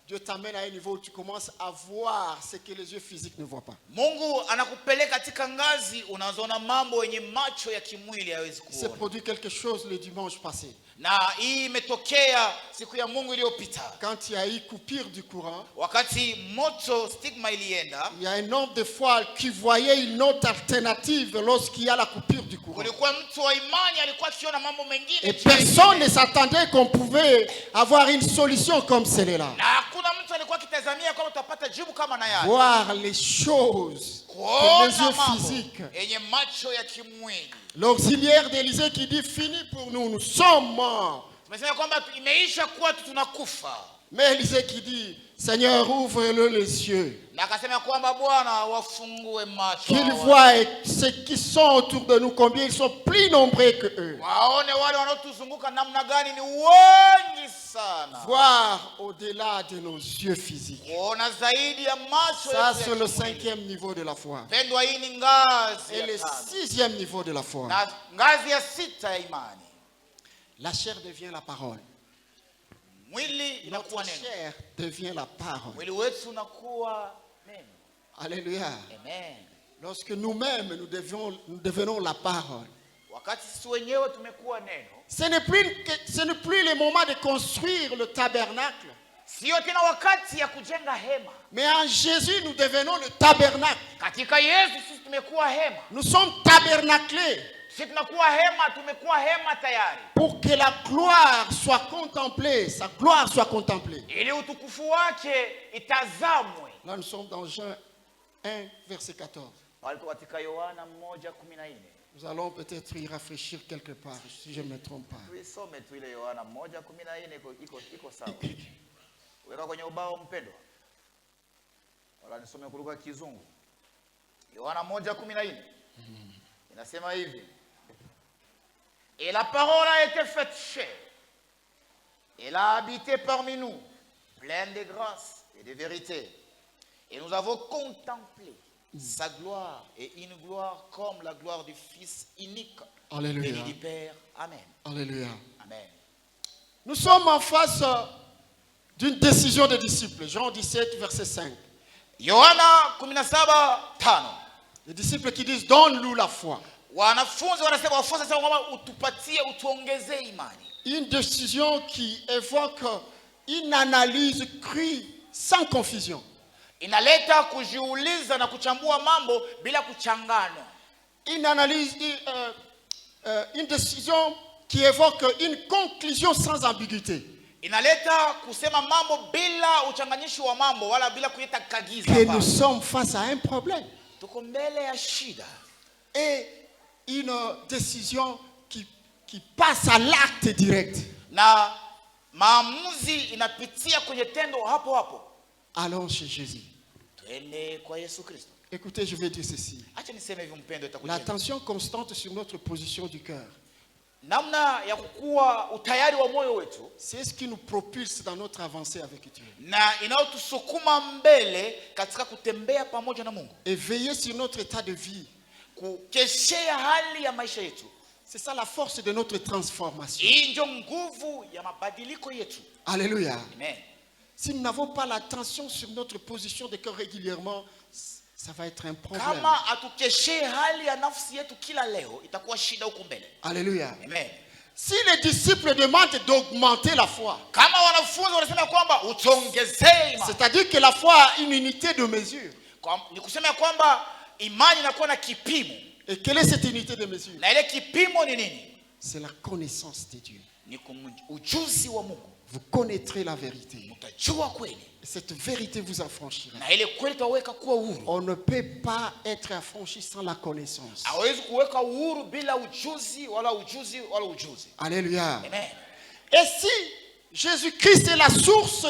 Dieu t'amène à un niveau où tu commences à voir ce que les yeux physiques ne voient pas. Mungu anakupeleka katika ngazi unazoona mambo yenye macho ya kimwili hayawezi Il s'est kuona. produit quelque chose le dimanche passé. Na hii imetokea siku ya Mungu iliyopita. Quand il y a eu coupure du courant, Wakati moto stigma ilienda, il y a un homme de foi qui voyait une autre alternative lorsqu'il y a la coupure du courant. kulikuwa mtu wa imani alikuwa akiona mambo mengine. Et personne ne s'attendait qu'on pouvait avoir une solution comme celle-là. Na hakuna mtu alikuwa akitazamia kwamba utapata jibu kama na yale. Voir les choses les kuona yeux mambo physiques. yenye macho ya kimwili. L'auxiliaire d'Élysée qui dit fini pour nous, nous sommes morts. Tumesema kwamba imeisha kuwa tunakufa. Mais Élysée qui dit Seigneur, ouvre-le les yeux. Na akasema kwamba Bwana wafungue macho. Qu'ils voient ceux qui sont autour de nous, combien ils sont plus nombreux que eux. Waone wale wanaotuzunguka namna gani ni wengi sana. Voir au-delà de nos yeux physiques. Kuona zaidi ya macho Ça, yetu c'est ya le kimwili. 5e niveau de la foi. Pendwa, hii ni ngazi Et ya le tano. 6e niveau de la foi. Na ngazi ya sita ya imani. La chair devient la parole. Mwili inakuwa Notre neno. chair devient la parole. Mwili wetu unakuwa neno. Alléluia. Amen. Lorsque nous-mêmes, nous devenons la parole. Wakati sisi wenyewe tumekuwa neno, Ce n'est plus le moment de construire le tabernacle. sio tena wakati ya kujenga hema. Mais en Jésus, nous devenons le tabernacle. Katika Yesu sisi tumekuwa hema. Nous sommes tabernaclés Sisi tunakuwa hema, tumekuwa hema tayari. pour que la gloire soit contemplée, sa gloire soit contemplée. Ili utukufu wake itazamwe. Là, nous sommes dans Jean 1, verset 14. Pale katika Yohana 1:14. Nous allons peut-être y réfléchir quelque part, si je ne me trompe pas. Tuisome tu ile Yohana 1:14 iko sawa. Weka kwenye ubao mpendwa. Wala nisome kuruka kizungu. Yohana 1:14. Inasema hivi. Et la parole a été faite chair. Elle a habité parmi nous, pleine de grâce et de vérité. Et nous avons contemplé sa gloire et une gloire comme la gloire du Fils unique. Alléluia. Béni du Père. Amen. Alléluia. Amen. Nous sommes en face d'une décision des disciples. Jean 17, verset 5. Yohana 17:5. Les disciples qui disent, donne-nous la foi. Wanafunzi wanasema, wafuasi wanasema kwamba utupatie, utuongezee imani. Une décision qui évoque une analyse crue, sans confusion. Inaleta kujiuliza na kuchambua mambo bila kuchanganywa. Une analyse, une décision qui évoque une conclusion sans ambiguïté. Inaleta kusema mambo bila uchanganyishi wa mambo wala bila kuleta kagiza. Que nous sommes face à un problème. Tuko mbele ya shida. Et une décision qui passe à l'acte direct. Na maamuzi inapitia kwenye tendo hapo hapo. Allons chez Jésus. Twende kwa Yesu Kristo. Écoutez, je vais dire ceci. Acha niseme hivi mpendo, itakujenga. L'attention constante sur notre position du cœur. Namna ya kukua utayari wa moyo wetu, C'est ce qui nous propulse dans notre avancée avec Dieu. na inayotusukuma mbele katika kutembea pamoja na Mungu. Et veiller sur notre état de vie. Kukeshea hali ya maisha yetu. C'est ça la force de notre transformation. Hii ndio nguvu ya mabadiliko yetu. Alléluia. Amen. Si nous n'avons pas l'attention sur notre position de cœur régulièrement, ça va être un problème. Kama atukeshee hali ya nafsi yetu kila leo, itakuwa shida huko mbele. Alléluia. Amen. Si les disciples demandent d'augmenter la foi, Kama wanafunzi wanasema kwamba utuongezee imani, c'est-à-dire que la foi a une unité de mesure. ni kusema kwamba imani inakuwa na kipimo. Et quelle est cette unité de mesure? Na ile kipimo ni nini? C'est la connaissance de Dieu. Ni ujuzi wa Mungu. Vous connaîtrez la vérité. Utajua kweli. Et cette vérité vous affranchira. Na ile kweli itaweka kuwa uhuru. On ne peut pas être affranchi sans la connaissance. Hawezi kuweka uhuru bila ujuzi wala ujuzi. Alléluia. Amen. Et si Jésus-Christ est la source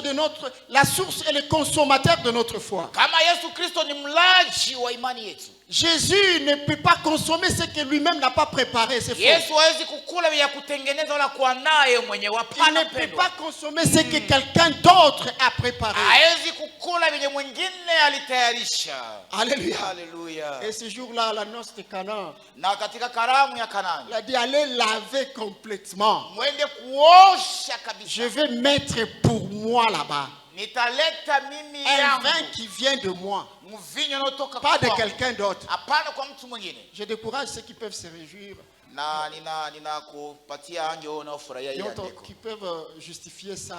et le consommateur de notre foi, Kama Yesu Kristo ni mlaji wa imani yetu, Jésus ne peut pas consommer ce que lui-même n'a pas préparé. C'est faux. Yesu hawezi kukula ya kutengeneza wala kuandaa yeye mwenyewe. Il Hapana ne peut mpendwa. pas consommer ce que quelqu'un d'autre a préparé. Hawezi kukula vyenye mwingine alitayarisha. Alléluia. Haleluya. Et ce jour-là, à la noce de Cana, Na katika karamu ya Kanaani, il a dit allez laver complètement. mwende kuosha Je kabisa. vais mettre pour moi là-bas Nitaleta mimi un yangu vin qui vient de moi, mvinyo unaotoka pas de kwangu. quelqu'un d'autre. Hapana kwa mtu mwingine. Je décourage ceux qui peuvent se réjouir, Na ninakupatia anjo unaofurahia hii andiko. qui peuvent justifier ça,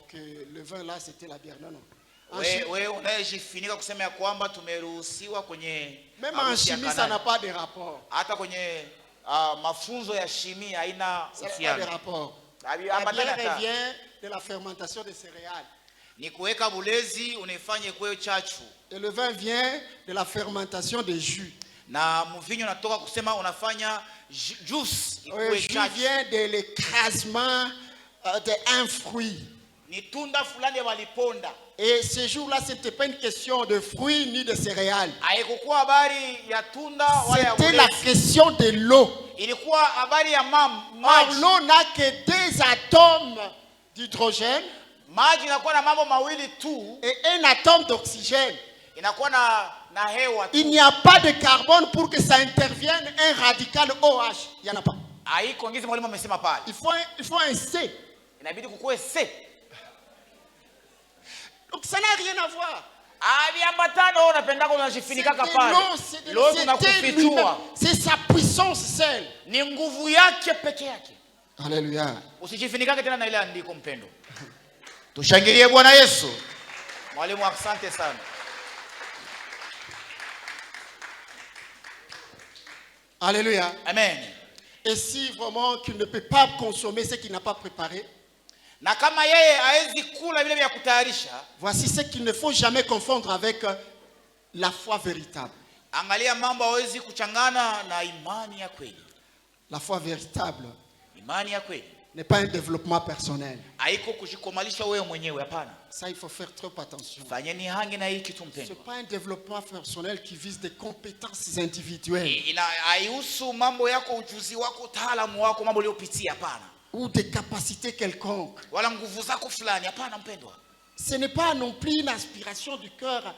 que le vin là c'était la bière. Non, non. Wewe unayejifunika kusema ya kwamba tumeruhusiwa kwenye Même en harusi ya chimie, ça Kanaani. n'a pas de rapport. Hata kwenye mafunzo ya shimi haina Ça n'a pas de uhusiano. rapport. Habi- La hapana bière hata. vient de la fermentation des céréales. Ni kuweka bulezi unaifanye kuwe chachu. Et le vin vient de la fermentation des jus. Na mvinyo natoka kusema unafanya juice Le ikuwe jus chachu. vient de l'écrasement d'un fruit. Ni tunda fulani waliponda. Et ce jour-là, ce n'était pas une question de fruits ni de céréales. Haikuwa habari ya tunda wala ya C'était la bulezi. question de l'eau. Ilikuwa habari ya Or, maji. l'eau n'a que 2 atomes d'hydrogène Maji inakuwa na mambo mawili tu, et 1 atome d'oxygène. inakuwa na hewa tu. Il n'y a pas de carbone pour que ça intervienne un radical OH. Il n'y en a pas. Haiko ngizi mwalimu amesema pale. Il faut un C. Inabidi kukuwe se. Donc ça n'a rien à voir. Viambatano unapendaka unajifinikaka pale. Leo tunakufichua. C'est sa puissance seule. Ni nguvu yake peke yake. Alléluia. Usijifinikake tena na ile andiko mpendo. Tushangilie Bwana Yesu. Mwalimu asante sana. Alléluia. Amen. Et si vraiment qu'il ne peut pas consommer ce qu'il n'a pas préparé, Na kama yeye haezi kula vile vya kutayarisha, voici ce qu'il ne faut jamais confondre avec la foi véritable. angalia mambo hawezi kuchangana na imani ya kweli. La foi véritable Imani ya kweli n'est pas un développement personnel. haiko kujikomalisha wewe mwenyewe, hapana. Ça, il faut faire trop attention. Fanyeni hangi na hii kitu Ce n'est mpendo. pas un développement personnel qui vise des compétences individuelles Haihusu mambo yako, ujuzi wako, utaalamu wako, mambo uliyopitia, hapana. ou des capacités quelconques. Wala nguvu zako fulani, hapana mpendwa. Ce n'est pas non plus une aspiration du cœur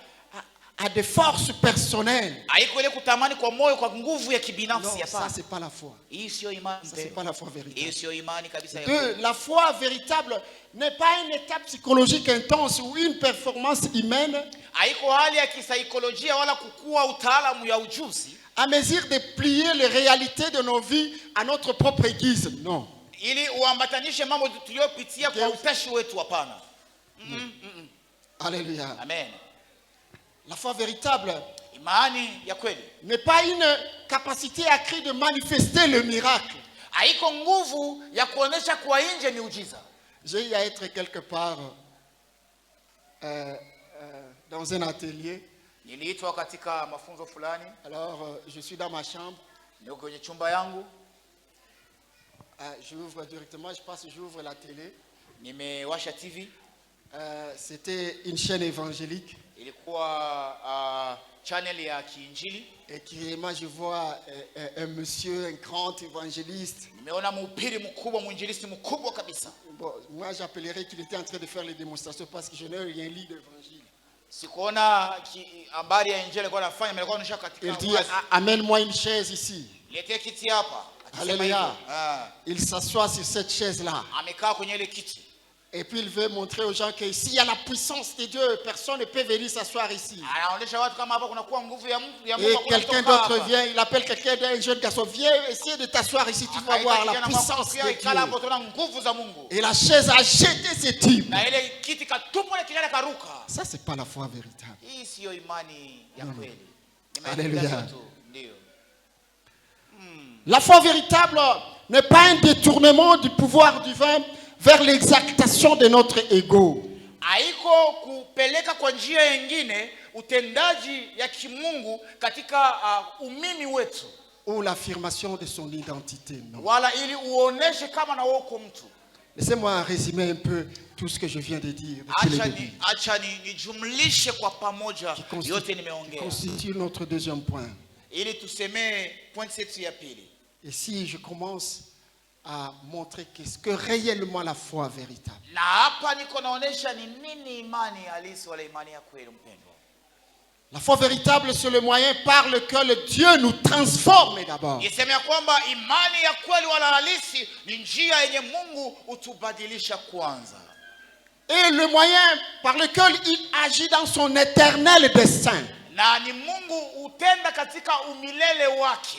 à des forces personnelles. Haiko ile kutamani kwa moyo kwa nguvu ya Non, kibinafsi, ça, hapana. c'est pas la foi. Hii sio imani Ça, c'est mpendwa. pas la foi véritable. Hii sio imani kabisa ya Deux, kweli. la foi véritable n'est pas une étape psychologique intense ou une performance humaine Haiko hali ya kisaikolojia wala kukua utaalamu ya ujuzi à mesure de plier les réalités de nos vies à notre propre guise. Non. ili uambatanishe mambo tuliyopitia kwa utashi wetu, hapana. Alléluia. Amen. La foi véritable Imani ya kweli n'est pas une capacité accrue de manifester le miracle. haiko nguvu ya kuonesha kwa nje miujiza. J'ai eu à être quelque part dans un atelier. Niliitwa katika mafunzo fulani, Alors, je suis dans ma chambre. niko kwenye chumba yangu, J'ouvre directement, j'ouvre la télé. nimewasha TV. C'était une chaîne évangélique. Ilikuwa channel ya kiinjili. Et carrément, je vois un monsieur, un grand évangéliste. Nimeona mhubiri mkubwa, mwinjilisti mkubwa kabisa. Bon, moi, j'appellerais qu'il était en train de faire les démonstrations parce que je n'ai rien lu d'évangile. Sikuona habari ya injili alikuwa anafanya, nilikuwa nanisha katika Il dit, wazi. amène-moi une chaise ici. Letee kiti hapa. Akisema Alléluia. hivyo. Il s'assoit sur cette chaise-là. Amekaa kwenye ile kiti. Et puis il veut montrer aux gens que s'il y a la puissance de Dieu, personne ne peut venir s'asseoir ici. Anaonyesha watu kama hapa kunakuwa nguvu ya Mungu, Et quelqu'un d'autre vient, il appelle quelqu'un d'un jeune garçon, viens essayer de t'asseoir ici, tu vas voir la puissance de Dieu. Et la chaise a jeté ce type. Na ile kiti katupwa na kijana karuka. Ça, c'est pas la foi véritable. Hii sio imani ya kweli. Alléluia. Ndio. La foi véritable n'est pas un détournement du pouvoir divin vers l'exaltation de notre ego. Haiko kupeleka kwa njia nyingine utendaji ya kimungu katika umimi wetu, Ou l'affirmation de son identité. Non. wala ili uoneshe kama na woko mtu. Laissez-moi résumer un peu tout ce que je viens de dire. depuis le début. Acha nijumlishe kwa pamoja yote nimeongea, Constitue notre deuxième point. ili tusemee point yetu ya pili. Et si je commence à montrer qu'est-ce que réellement la foi véritable. Na hapa niko naonesha ni nini imani halisi wala imani ya kweli mpendwa. La foi véritable, c'est le moyen par lequel Dieu nous transforme d'abord. Niseme ya kwamba imani ya kweli wala halisi ni njia yenye Mungu utubadilisha kwanza. Et le moyen par lequel il agit dans son éternel dessein. Na ni Mungu utenda katika umilele wake.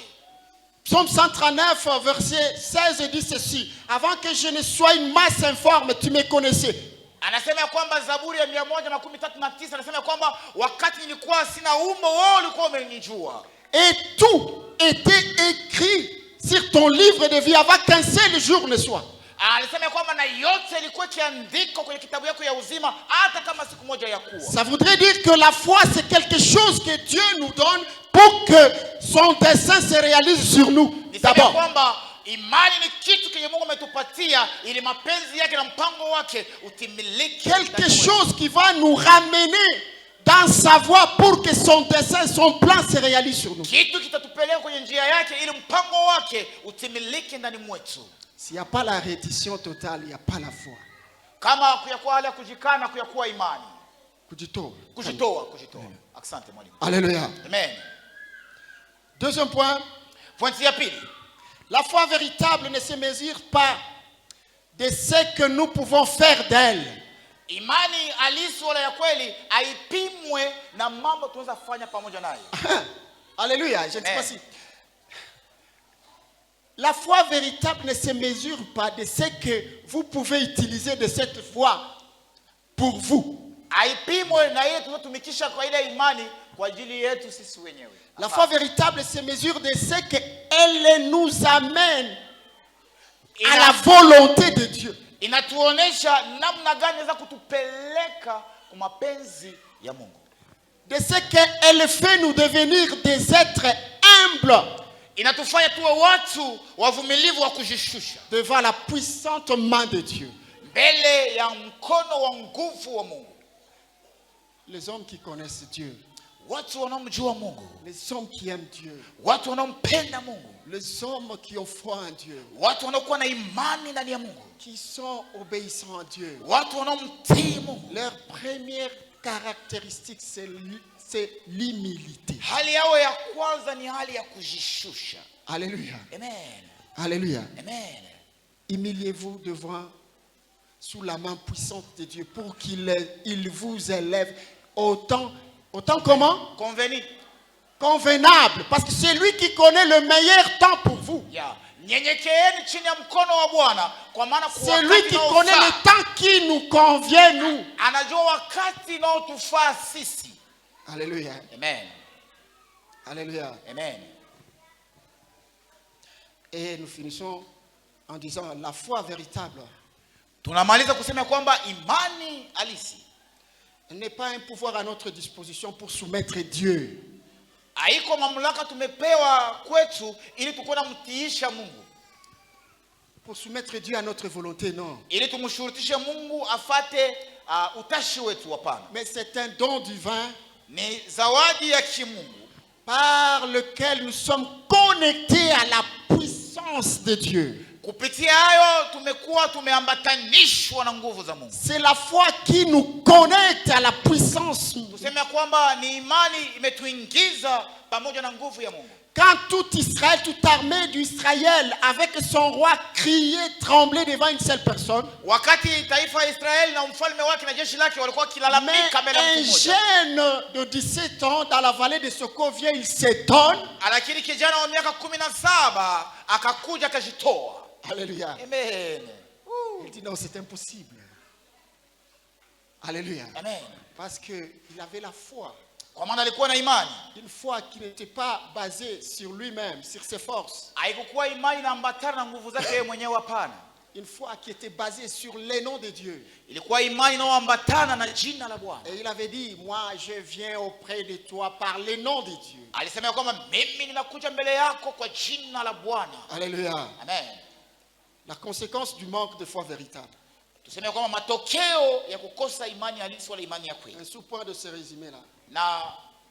Psaume 139, verset 16 dit ceci. Avant que je ne sois une masse informe, tu me connaissais. Anasema kwamba Zaburi ya 139 anasema kwamba wakati nilikuwa sina umbo wewe ulikuwa umenijua. Et tout était écrit sur ton livre de vie avant qu'un seul jour ne soit. alisema kwamba na yote ilikuwa ikiandikwa kwenye kitabu yako ya uzima hata kama siku moja ya kuwa. Ça voudrait dire que la foi c'est quelque chose que Dieu nous donne pour que son dessein se réalise sur nous. D'abord kwamba imani ni kitu kile Mungu ametupatia ili mapenzi yake na mpango wake utimilike. Quelque chose qui va nous ramener dans sa voie pour que son dessein, son plan se réalise sur nous. Kitu kitatupeleka kwenye njia yake ili mpango wake utimilike ndani mwetu. S'il n'y a pas la reddition totale, il n'y a pas la foi. Kama kuyakuwa hali ya kujikana, kuyakuwa imani. Kujitoa. Asante mwalimu. Alléluia. Amen. Deuxième point. Point ya pili. La foi véritable ne se mesure pas de ce que nous pouvons faire d'elle. Imani halisi wala ya kweli haipimwe na mambo tunaweza fanya pamoja nayo. Alléluia. Je ne sais pas si. La foi véritable ne se mesure pas de ce que vous pouvez utiliser de cette foi pour vous. Haipimwe na ile tunatumikisha kwa ile imani kwa ajili yetu sisi wenyewe. La foi véritable se mesure de ce qu'elle nous amène à la volonté de Dieu. Inatuonesha namna gani inaweza kutupeleka kwa mapenzi ya Mungu. De ce qu'elle fait nous devenir des êtres humbles. Inatufanya tuwe watu wavumilivu wa kujishusha devant la puissante main de Dieu. Mbele ya mkono wa nguvu wa Mungu. Les hommes qui connaissent Dieu. Watu wanaomjua Mungu. Les hommes qui aiment Dieu. Watu wanaompenda Mungu. Les hommes qui ont foi en Dieu. Watu wanaokuwa na imani ndani ya Mungu. Qui sont obéissants à Dieu. Watu wanaomtii Mungu. Leur première caractéristique c'est l'humilité. Hali yao ya kwanza ni hali ya kujishusha. Alléluia. Amen. Alléluia. Amen. Humiliez-vous sous la main puissante de Dieu pour qu'il vous élève autant comment? Convenable. Parce que c'est lui qui connaît le meilleur temps pour vous. Yeah. C'est lui qui connaît le temps qui nous convient, nous. Alléluia. Amen. Alléluia. Amen. Et nous finissons en disant la foi véritable. Tunamaliza kusema kwamba imani halisi n'est pas un pouvoir à notre disposition pour soumettre Dieu. Haiko mamlaka tumepewa kwetu ili tukue mtiisha Mungu. Pour soumettre Dieu à notre volonté, non. Ili tumshurutishe Mungu afate utashi wetu, hapana. Mais c'est un don divin. Ni zawadi ya kimungu par lequel nous sommes connectés à la puissance de Dieu. Kupitia hayo tumekuwa tumeambatanishwa na nguvu za Mungu. C'est la foi qui nous connecte à la puissance. Tuseme kwamba ni imani imetuingiza pamoja na nguvu ya Mungu. Quand tout Israël, toute armée d'Israël avec son roi criait, tremblait devant une seule personne. Wakati taifa ya Israeli na mfalme wake na jeshi lake walikuwa kilalamika mbele ya mtu mmoja. Un jeune de 17 ans dans la vallée de Soko vient, il s'étonne. Lakini kijana wa miaka 17 akakuja akajitoa. Alléluia. Amen. Il dit non, c'est impossible. Alléluia. Amen. Parce que il avait la foi. Kwa maana alikuwa na imani. Une foi qui n'était pas basée sur lui-même, sur ses forces. Haikuwa imani inaambatana na nguvu zake yeye mwenyewe, hapana. Une foi qui était basée sur les noms de Dieu. Ilikuwa imani inayoambatana na jina la Bwana. Et il avait dit, moi je viens auprès de toi par les noms de Dieu. Alisema kwamba mimi ninakuja mbele yako kwa jina la Bwana. Alléluia. Amen. La conséquence du manque de foi véritable. Tuseme kwamba matokeo ya kukosa imani halisi wala imani ya kweli. Un sous-point de ce résumé là. Na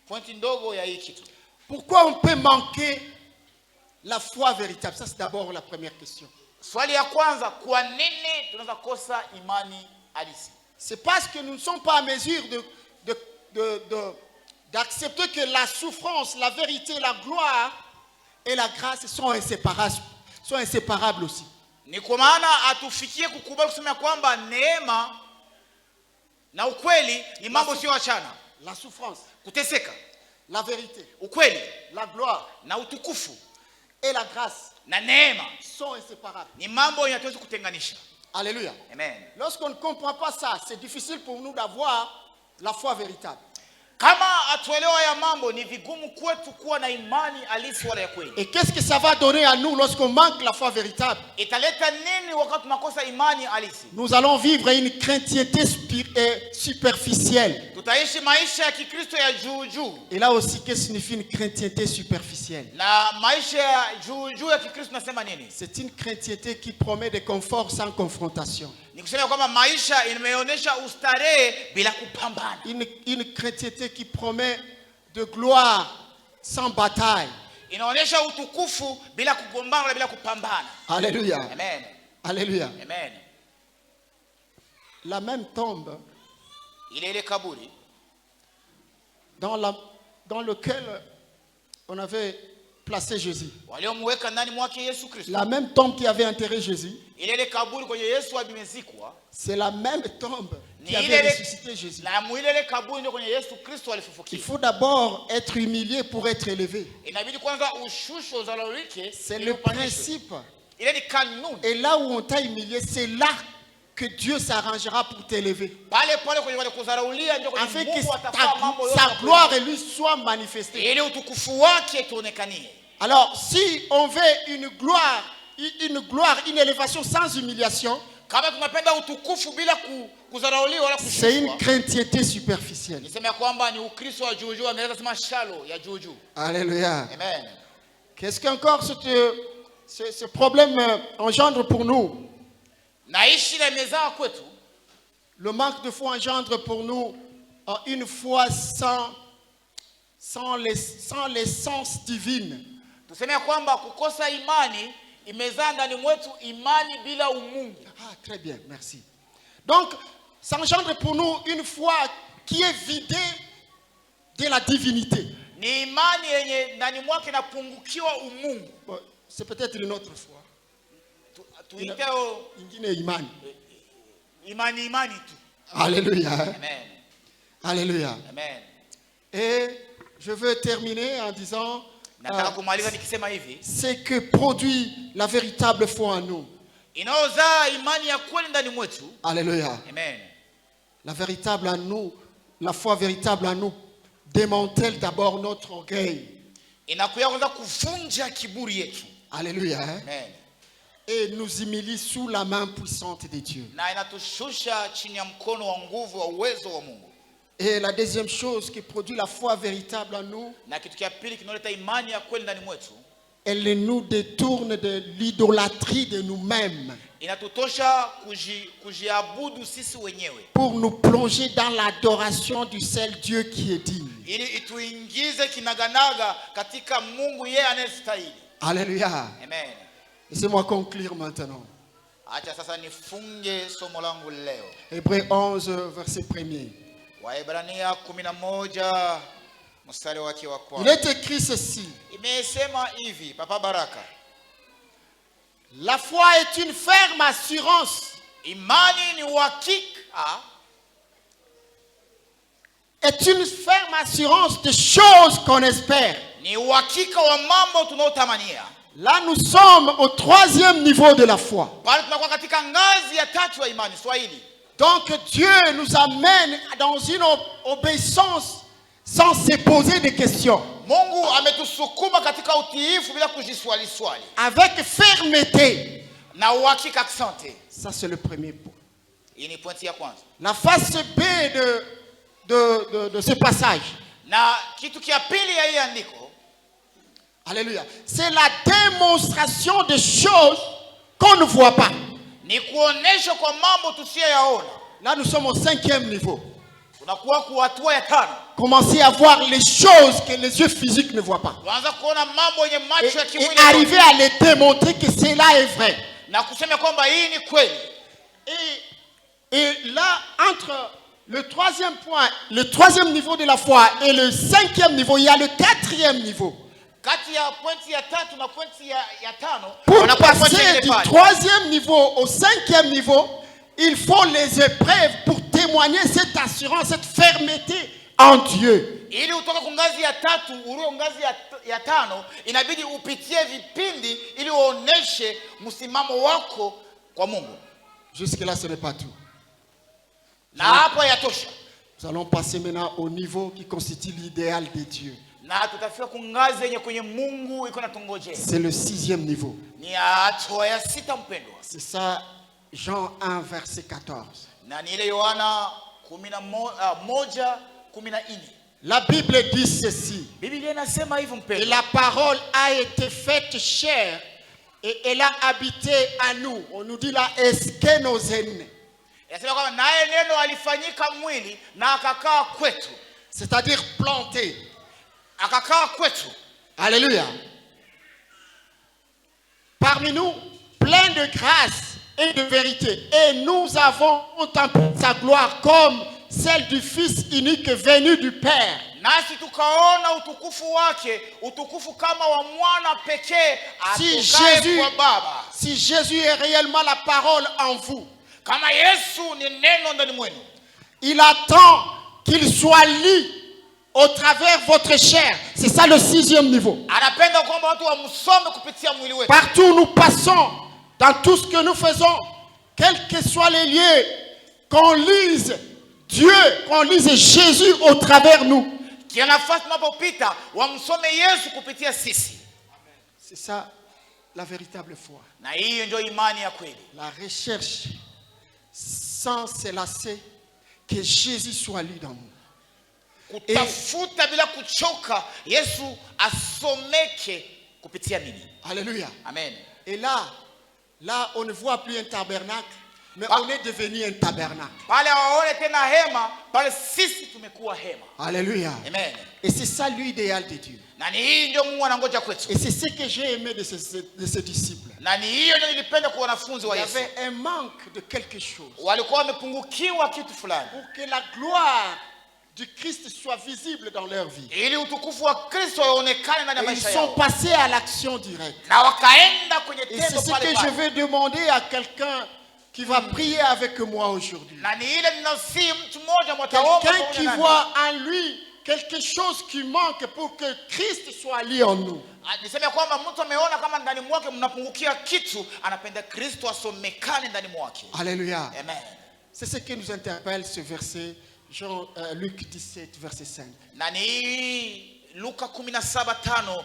pointi ndogo ya hii kitu. Pourquoi on peut manquer la foi véritable? Ça c'est d'abord la première question. Swali ya kwanza, kwa nini tunaweza kosa imani halisi? C'est parce que nous ne sommes pas en mesure d'accepter que la souffrance, la vérité, la gloire et la grâce sont inséparables aussi. Ni kwa maana atufikie kukubali kusema kwamba neema na ukweli ni mambo sio achana. La souffrance, kuteseka, la vérité, ukweli, la gloire na utukufu et la grâce na neema sont inséparables. Ni mambo yanatuweza kutenganisha. Alléluia. Amen. Lorsqu'on ne comprend pas ça, c'est difficile pour nous d'avoir la foi véritable. Kama atuelewa ya mambo, ni vigumu kwetu kuwa na imani halisi wala ya kweli. Et qu'est-ce que ça va donner à nous lorsqu'on manque la foi véritable? Italeta nini wakati tunakosa imani halisi? Nous allons vivre une chrétienté superficielle. Tutaishi maisha ya Kikristo ya juu. Et là aussi, qu'est-ce que signifie une chrétienté superficielle? Na maisha ya juu ya Kikristo nasema nini? C'est une chrétienté qui promet des conforts sans confrontation. Ni kusema kwamba maisha imeonyesha ustarehe bila kupambana. Une chrétienté qui promet de gloire sans bataille. Inaonyesha utukufu bila kugombana wala bila kupambana. Alléluia. Amen. Alléluia. Amen. La même tombe Ile kaburi dans lequel on avait placé Jésus. waliomweka ndani mwake Yesu Kristo. La même tombe qui avait enterré Jésus. Ile kaburi kwenye Yesu amezikwa. C'est la même tombe qui avait ressuscité Jésus. Na ile kaburi ndio kwenye Yesu Kristo alifufukia. Il faut d'abord être humilié pour être élevé. Inabidi kwanza ushushwe uzalolike. C'est le principe. Ile ni kanuni. Et là où on t'a humilié, c'est là que Dieu s'arrangera pour t'élever. Pale kwenye wale kuzaraulia ndio kwenye Afin que Mungu atafanya mambo yote. sa gloire et lui soit manifestée. Ile utukufu wake tuonekanie. Alors, si on veut une gloire, une élévation sans humiliation, Kama tunapenda utukufu bila kuzarauliwa wala kushushwa. c'est une chrétienté superficielle. Nisema kwamba ni Ukristo wa juu, anaweza sema shallow ya juu. Alléluia. Amen. Qu'est-ce qu'encore ce problème engendre pour nous? Naishi na mezaa kwetu. Le manque de foi engendre pour nous une foi sans l'essence divine. Tuseme kwamba kukosa imani imezaa ndani mwetu imani bila umungu. Ah, très bien, merci. Donc, ça engendre pour nous une foi qui est vidée de la divinité. Ni imani yenye ndani mwake inapungukiwa umungu. Bon, c'est peut-être une autre foi. Tuiteo Ingine imani. Imani tu. Alléluia. Amen. Alléluia. Amen. Et je veux terminer en disant Nataka kumaliza nikisema hivi. ce que produit la véritable foi en nous. Inaozaa imani ya kweli ndani mwetu. Alléluia. Amen. La véritable en nous, la foi véritable en nous démantèle d'abord notre orgueil. Inakuya kwanza kuvunja kiburi yetu. Alléluia. Amen. Et nous humilie sous la main puissante de Dieu. Na inatushusha chini ya mkono wa nguvu wa uwezo wa Mungu. Et la deuxième chose qui produit la foi véritable en nous, Na kitu kia pili kinaleta imani ya kweli ndani mwetu, elle nous détourne de l'idolâtrie de nous-mêmes inatutosha kujiabudu sisi wenyewe. pour nous plonger dans l'adoration du seul Dieu qui est digne. Ili ituingize kinaganaga katika Mungu yeye anayestahili. Alléluia. Amen. Laissez-moi conclure maintenant. Acha sasa nifunge somo langu leo. Hébreux 11, verset 1er. Waebrania 11 mstari wake wa Il kwanza. est écrit ceci. Imesema hivi, Papa Baraka. La foi est une ferme assurance. Imani ni uhakika. Est une ferme assurance de choses qu'on espère. Ni uhakika wa mambo tunayotamania. Là, nous sommes au 3e niveau de la foi. Pale tunakuwa katika ngazi ya 3 ya imani, Swahili. Donc Dieu nous amène dans une obéissance sans se poser de questions. Mungu ametusukuma katika utiifu bila kujiswali swali. Avec fermeté. Na uhakika asante. Ça c'est le premier point. Hii ni pointi ya kwanza. La face B de ce passage. Na kitu kia pili ya hii andiko. Alléluia. C'est la démonstration de choses qu'on ne voit pas. Ni kuonesha kwa mambo tusiyoyaona. Là nous sommes au 5e niveau. Tunakuwa kwa hatua ya 5. Commencez à voir les choses que les yeux physiques ne voient pas. Tuanza kuona mambo yenye macho ya kimwili. Et arriver à les démontrer que cela est vrai. Na kusema kwamba hii ni kweli. Et là, entre le 3e point, le 3e niveau de la foi et le 5e niveau, il y a le 4e niveau. Kati ya pointi ya 3 na pointi ya 5. Pour passer du 3e niveau au 5e niveau, il faut les épreuves pour témoigner cette assurance, cette fermeté en Dieu. Ili utoke kwa ngazi ya 3 urue ngazi ya 5, inabidi upitie vipindi ili uoneshe msimamo wako kwa Mungu. Jusque là ce n'est pas tout. Na hapo yatosha. Nous allons passer maintenant au niveau qui constitue l'idéal de Dieu. Na tutafika kungazi yenye kwenye Mungu iko natungoje. C'est le 6e niveau. Ni hatua ya 6 mpendwa. C'est ça, Jean 1, verset 14. Na ni ile Yohana 1:14. La Bible dit ceci. Biblia inasema hivyo Et mpendwa. la parole a été faite chair et elle a habité à nous. On nous dit là, est-ce que nos aînés? Inasema kwamba naye neno alifanyika mwili na akakaa kwetu. C'est-à-dire planté. Akakaa kwetu. Alléluia. Parmi nous, plein de grâce et de vérité. Et nous avons contemplé sa gloire comme celle du Fils unique venu du Père. Nasi tukaona utukufu wake, utukufu kama wa mwana pekee atokaye kwa Baba. Si Jésus est réellement la parole en vous, Kama Yesu ni neno ndani mwenu, il attend qu'il soit lu au travers votre chair. C'est ça le 6e niveau. anapenda kwamba watu wamsome kupitia mwili wetu. Partout où nous passons, dans tout ce que nous faisons, quels que soient les lieux, qu'on lise Dieu, qu'on lise Jésus au travers nous. Kila nafasi tunapopita wamsome Yesu kupitia sisi. C'est ça la véritable foi. Na hiyo ndio imani ya kweli. La recherche sans se lasser que Jésus soit lu dans nous. Kutafuta bila kuchoka Yesu asomeke kupitia mimi. Alléluia. Amen. Et là, on ne voit plus un tabernacle, mais on est devenu un tabernacle. Pale waone tena hema, pale sisi tumekuwa hema. Alléluia. Amen. Et c'est ça l'idéal de Dieu. Na ni hii ndio Mungu anangoja kwetu. Et c'est ce que j'ai aimé de ces disciples. Na ni hiyo ndio nilipenda kwa wanafunzi Il wa y Yesu. avait un manque de quelque chose. Walikuwa wamepungukiwa kitu fulani. Pour que la gloire du Christ soit visible dans leur vie. Ili utukufu wa Kristo uonekane ndani ya Et ils maisha sont yao. passés à l'action directe. Na wakaenda kwenye Et c'est tendo ce pale que je pale. vais demander à quelqu'un qui va prier avec moi aujourd'hui. Na ni ile ninasihi mtu mmoja mtaomba Quelqu'un pamoja qui nami. voit en lui quelque chose qui manque pour que Christ soit lié en nous. Niseme kwamba mtu ameona kama ndani mwake mnapungukia kitu, anapenda Kristo asomekane ndani mwake. Alléluia. Amen. C'est ce qui nous interpelle ce verset, Luc 17, verset 5. Na ni Luka 17:5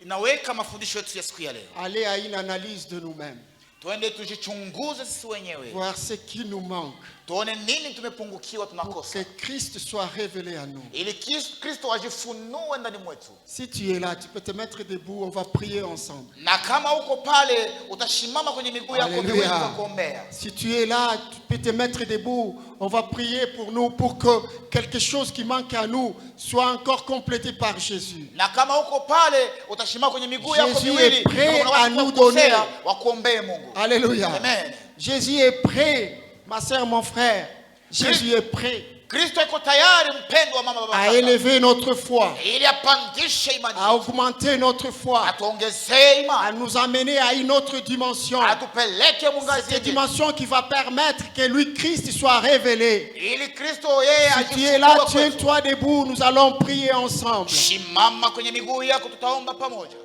inaweka mafundisho yetu ya siku ya leo. Allez à une analyse de nous-mêmes. Tuende tujichunguze sisi wenyewe. Voir ce qui nous manque. Tuone nini tumepungukiwa Pour tunakosa. que Christ soit révélé à nous. Ili Kristo ajifunue ndani mwetu. Si tu es là, tu peux te mettre debout, on va prier ensemble. Na kama uko pale utashimama kwenye miguu yako Alléluia. tuweze kuombea. Si tu es là, tu peux te mettre debout. On va prier pour nous, pour que quelque chose qui manque à nous soit encore complété par Jésus. Na kama uko pale utashimama kwenye miguu yako Jésus miwili. est prêt Kama kuna à watu nous wakukosea, donner. wakuombee Mungu. Alléluia. Amen. Jésus est prêt, ma soeur, mon frère. Jésus est prêt Kristo yuko tayari mpendwa mama baba. à élever notre foi, Ili apandishe imani. à augmenter notre foi, Atuongezee imani. à nous amener à une autre dimension. Atupeleke mungazi Cette yetu. dimension qui va permettre que lui, Christ, soit révélé. Ili Kristo yeye Si tu es là, ajifunue kwetu. tiens-toi debout, nous allons prier ensemble. Shimama kwenye miguu yako tutaomba pamoja.